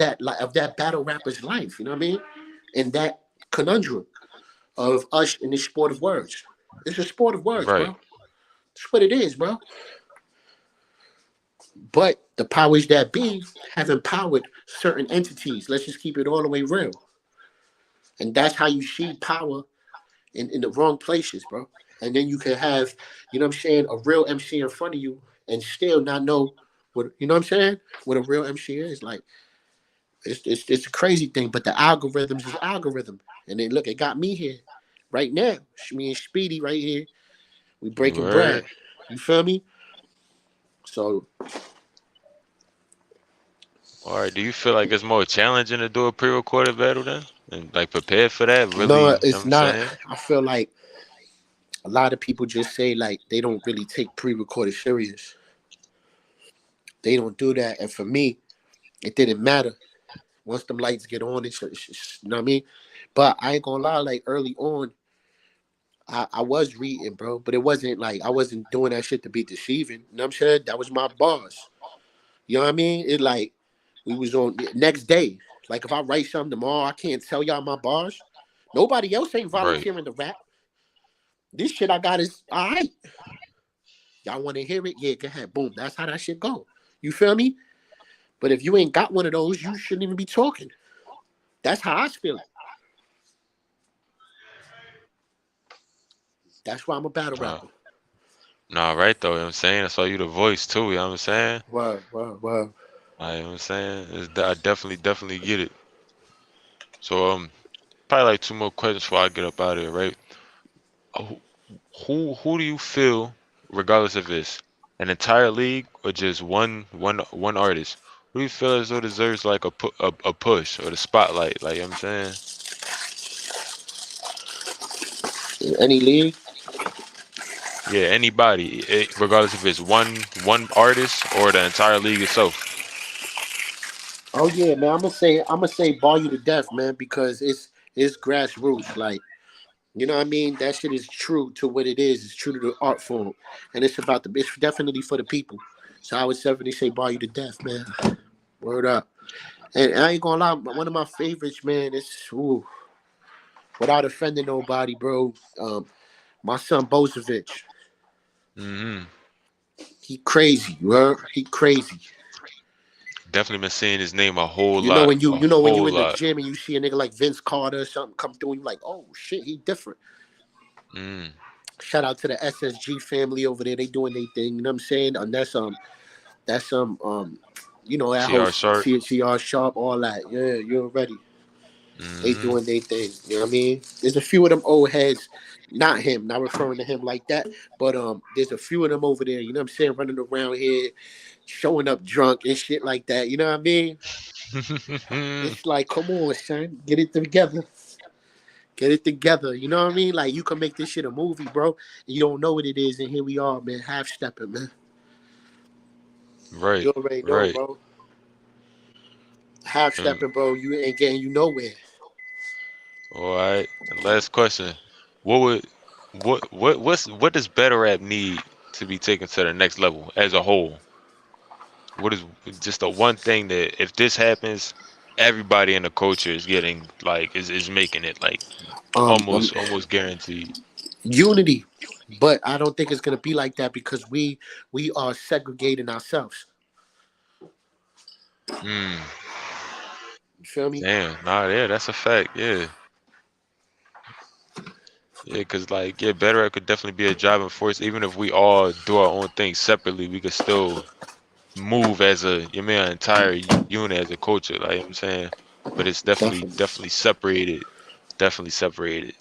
that battle rapper's life. You know what I mean? And that conundrum of us in this sport of words. It's a sport of words, right, bro. That's what it is, bro. But the powers that be have empowered certain entities. Let's just keep it all the way real. And that's how you see power in the wrong places, bro. And then you can have, you know what I'm saying, a real MC in front of you and still not know what, you know what I'm saying, what a real MC is. Like, it's a crazy thing, but the algorithms is algorithm. And then look, it got me here right now. Me and Speedy right here. We breaking bread. word. You feel me? So, All right, do you feel like it's more challenging to do a pre-recorded battle then, and like prepare for that? Really, no, you know what it's I'm not. saying? I feel like a lot of people just say like they don't really take pre-recorded serious. They don't do that. And for me, it didn't matter. Once them lights get on, you know what I mean? But I ain't gonna lie, like early on, I was reading, bro, but it wasn't like I wasn't doing that shit to be deceiving. You know what I'm saying? That was my boss. You know what I mean? It like we was on next day. Like if I write something tomorrow, I can't tell y'all my bars. Nobody else ain't Right. volunteering to rap. This shit I got is all right. Y'all want to hear it? Yeah, go ahead. Boom. That's how that shit go. You feel me? But if you ain't got one of those, you shouldn't even be talking. That's how I feel. That's why I'm a battle Uh, rapper. nah, right though. You know what I'm saying? I saw you the voice too. You know what I'm saying? Wow, wow, wow. You know what I'm saying? I definitely get it. So probably like two more questions before I get up out of here, right? Who who do you feel, regardless if it's an entire league or just one artist, who do you feel as though deserves like a push or the spotlight? Like you know what I'm saying? In any league? Yeah, anybody, regardless if it's one artist or the entire league itself. Oh yeah, man. I'm gonna say bar you to death, man, because it's grassroots. Like, you know what I mean? That shit is true to what it is. It's true to the art form. And it's definitely for the people. So I would definitely say bar you to death, man. Word up. And I ain't gonna lie, one of my favorites, man, is without offending nobody, bro. My son Bozovic. Hmm. He crazy, you heard? He crazy. Definitely been saying his name a whole You know lot, when you a you know when you whole in the lot. gym and you see a nigga like Vince Carter or something come through and you like, oh shit, he different. Mm. Shout out to the SSG family over there. They doing their thing. You know what I'm saying? And that's that whole CR Sharp. CR sharp, all that. Yeah, you're ready. They Hmm. doing their thing. You know what I mean? There's a few of them old heads, not him, not referring to him like that, but there's a few of them over there, you know what I'm saying, running around here, showing up drunk and shit like that. You know what I mean? It's like, come on, son, get it together. Get it together. You know what I mean? Like you can make this shit a movie, bro. And you don't know what it is, and here we are, man, half stepping, man. Right, You already know, right. bro. Half Mm. stepping, bro. You ain't getting you nowhere. All right. And last question. What would what does better rap need to be taken to the next level as a whole? What is just the one thing that if this happens, everybody in the culture is getting like is making it like Um, um, almost guaranteed. Unity, but I don't think it's gonna be like that because we are segregating ourselves. Mm. You feel me? Damn. Nah, yeah, that's a fact. Yeah. Yeah, cause like yeah, better rap could definitely be a driving force. Even if we all do our own thing separately, we could still move as a you mean an entire unit as a culture, like you know what I'm saying. But it's Definitely. definitely separated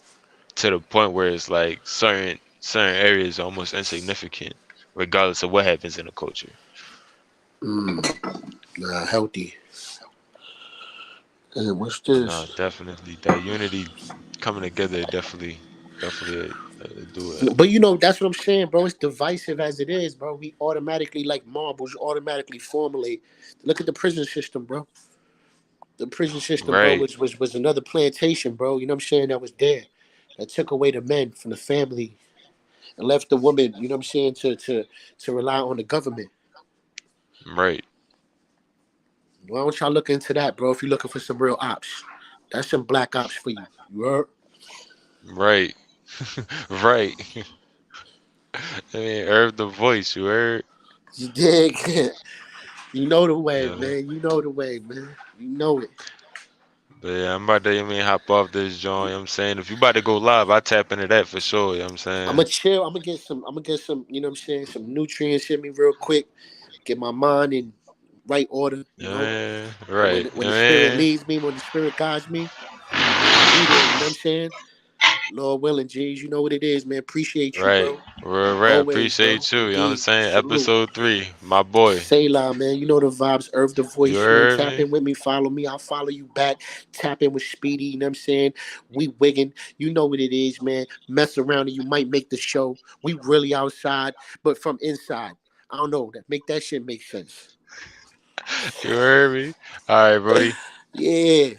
to the point where it's like certain areas are almost insignificant, regardless of what happens in the culture. Nah, healthy. And what's No, this? definitely that unity coming together definitely do it. But you know, that's what I'm saying, bro. It's divisive as it is, bro. We automatically like marbles, automatically formulate. Look at the prison system, bro. The prison system, bro, Right, was another plantation, bro. You know what I'm saying? That was there. That took away the men from the family and left the woman, you know what I'm saying, to rely on the government. right, Why don't y'all look into that, bro? If you're looking for some real ops, that's some black ops for you. You heard? right, right. I mean, Herb the voice, you heard? You dig? You know the way, Yeah. man. You know the way, man. You know it. But yeah, I'm about to, you know what I mean, hop off this joint, you know what I'm saying? If you about to go live, I tap into that for sure, you know what I'm I'm saying? gonna chill. I'm gonna get some. You know what I'm saying? Some nutrients in me real quick. Get my mind in right order. You know. Yeah, And right. when You the know spirit what leads me, when the spirit guides me, I'll be there. You know what I'm saying? Lord willing, G's. You know what it is, man. Appreciate you, right. bro. Real rap. Always, bro. Appreciate you, you know what I'm Indeed. saying? Salute. Episode 3, my boy. Say la, man. You know the vibes. Earth the You voice, man. heard Tap me? in with me. Follow me. I'll follow you back. Tap in with Speedy. You know what I'm saying? We wigging. You know what it is, man. Mess around and you might make the show. We really outside, but from inside. I don't know. That make that shit make sense. You heard me? All right, Brody. Yeah.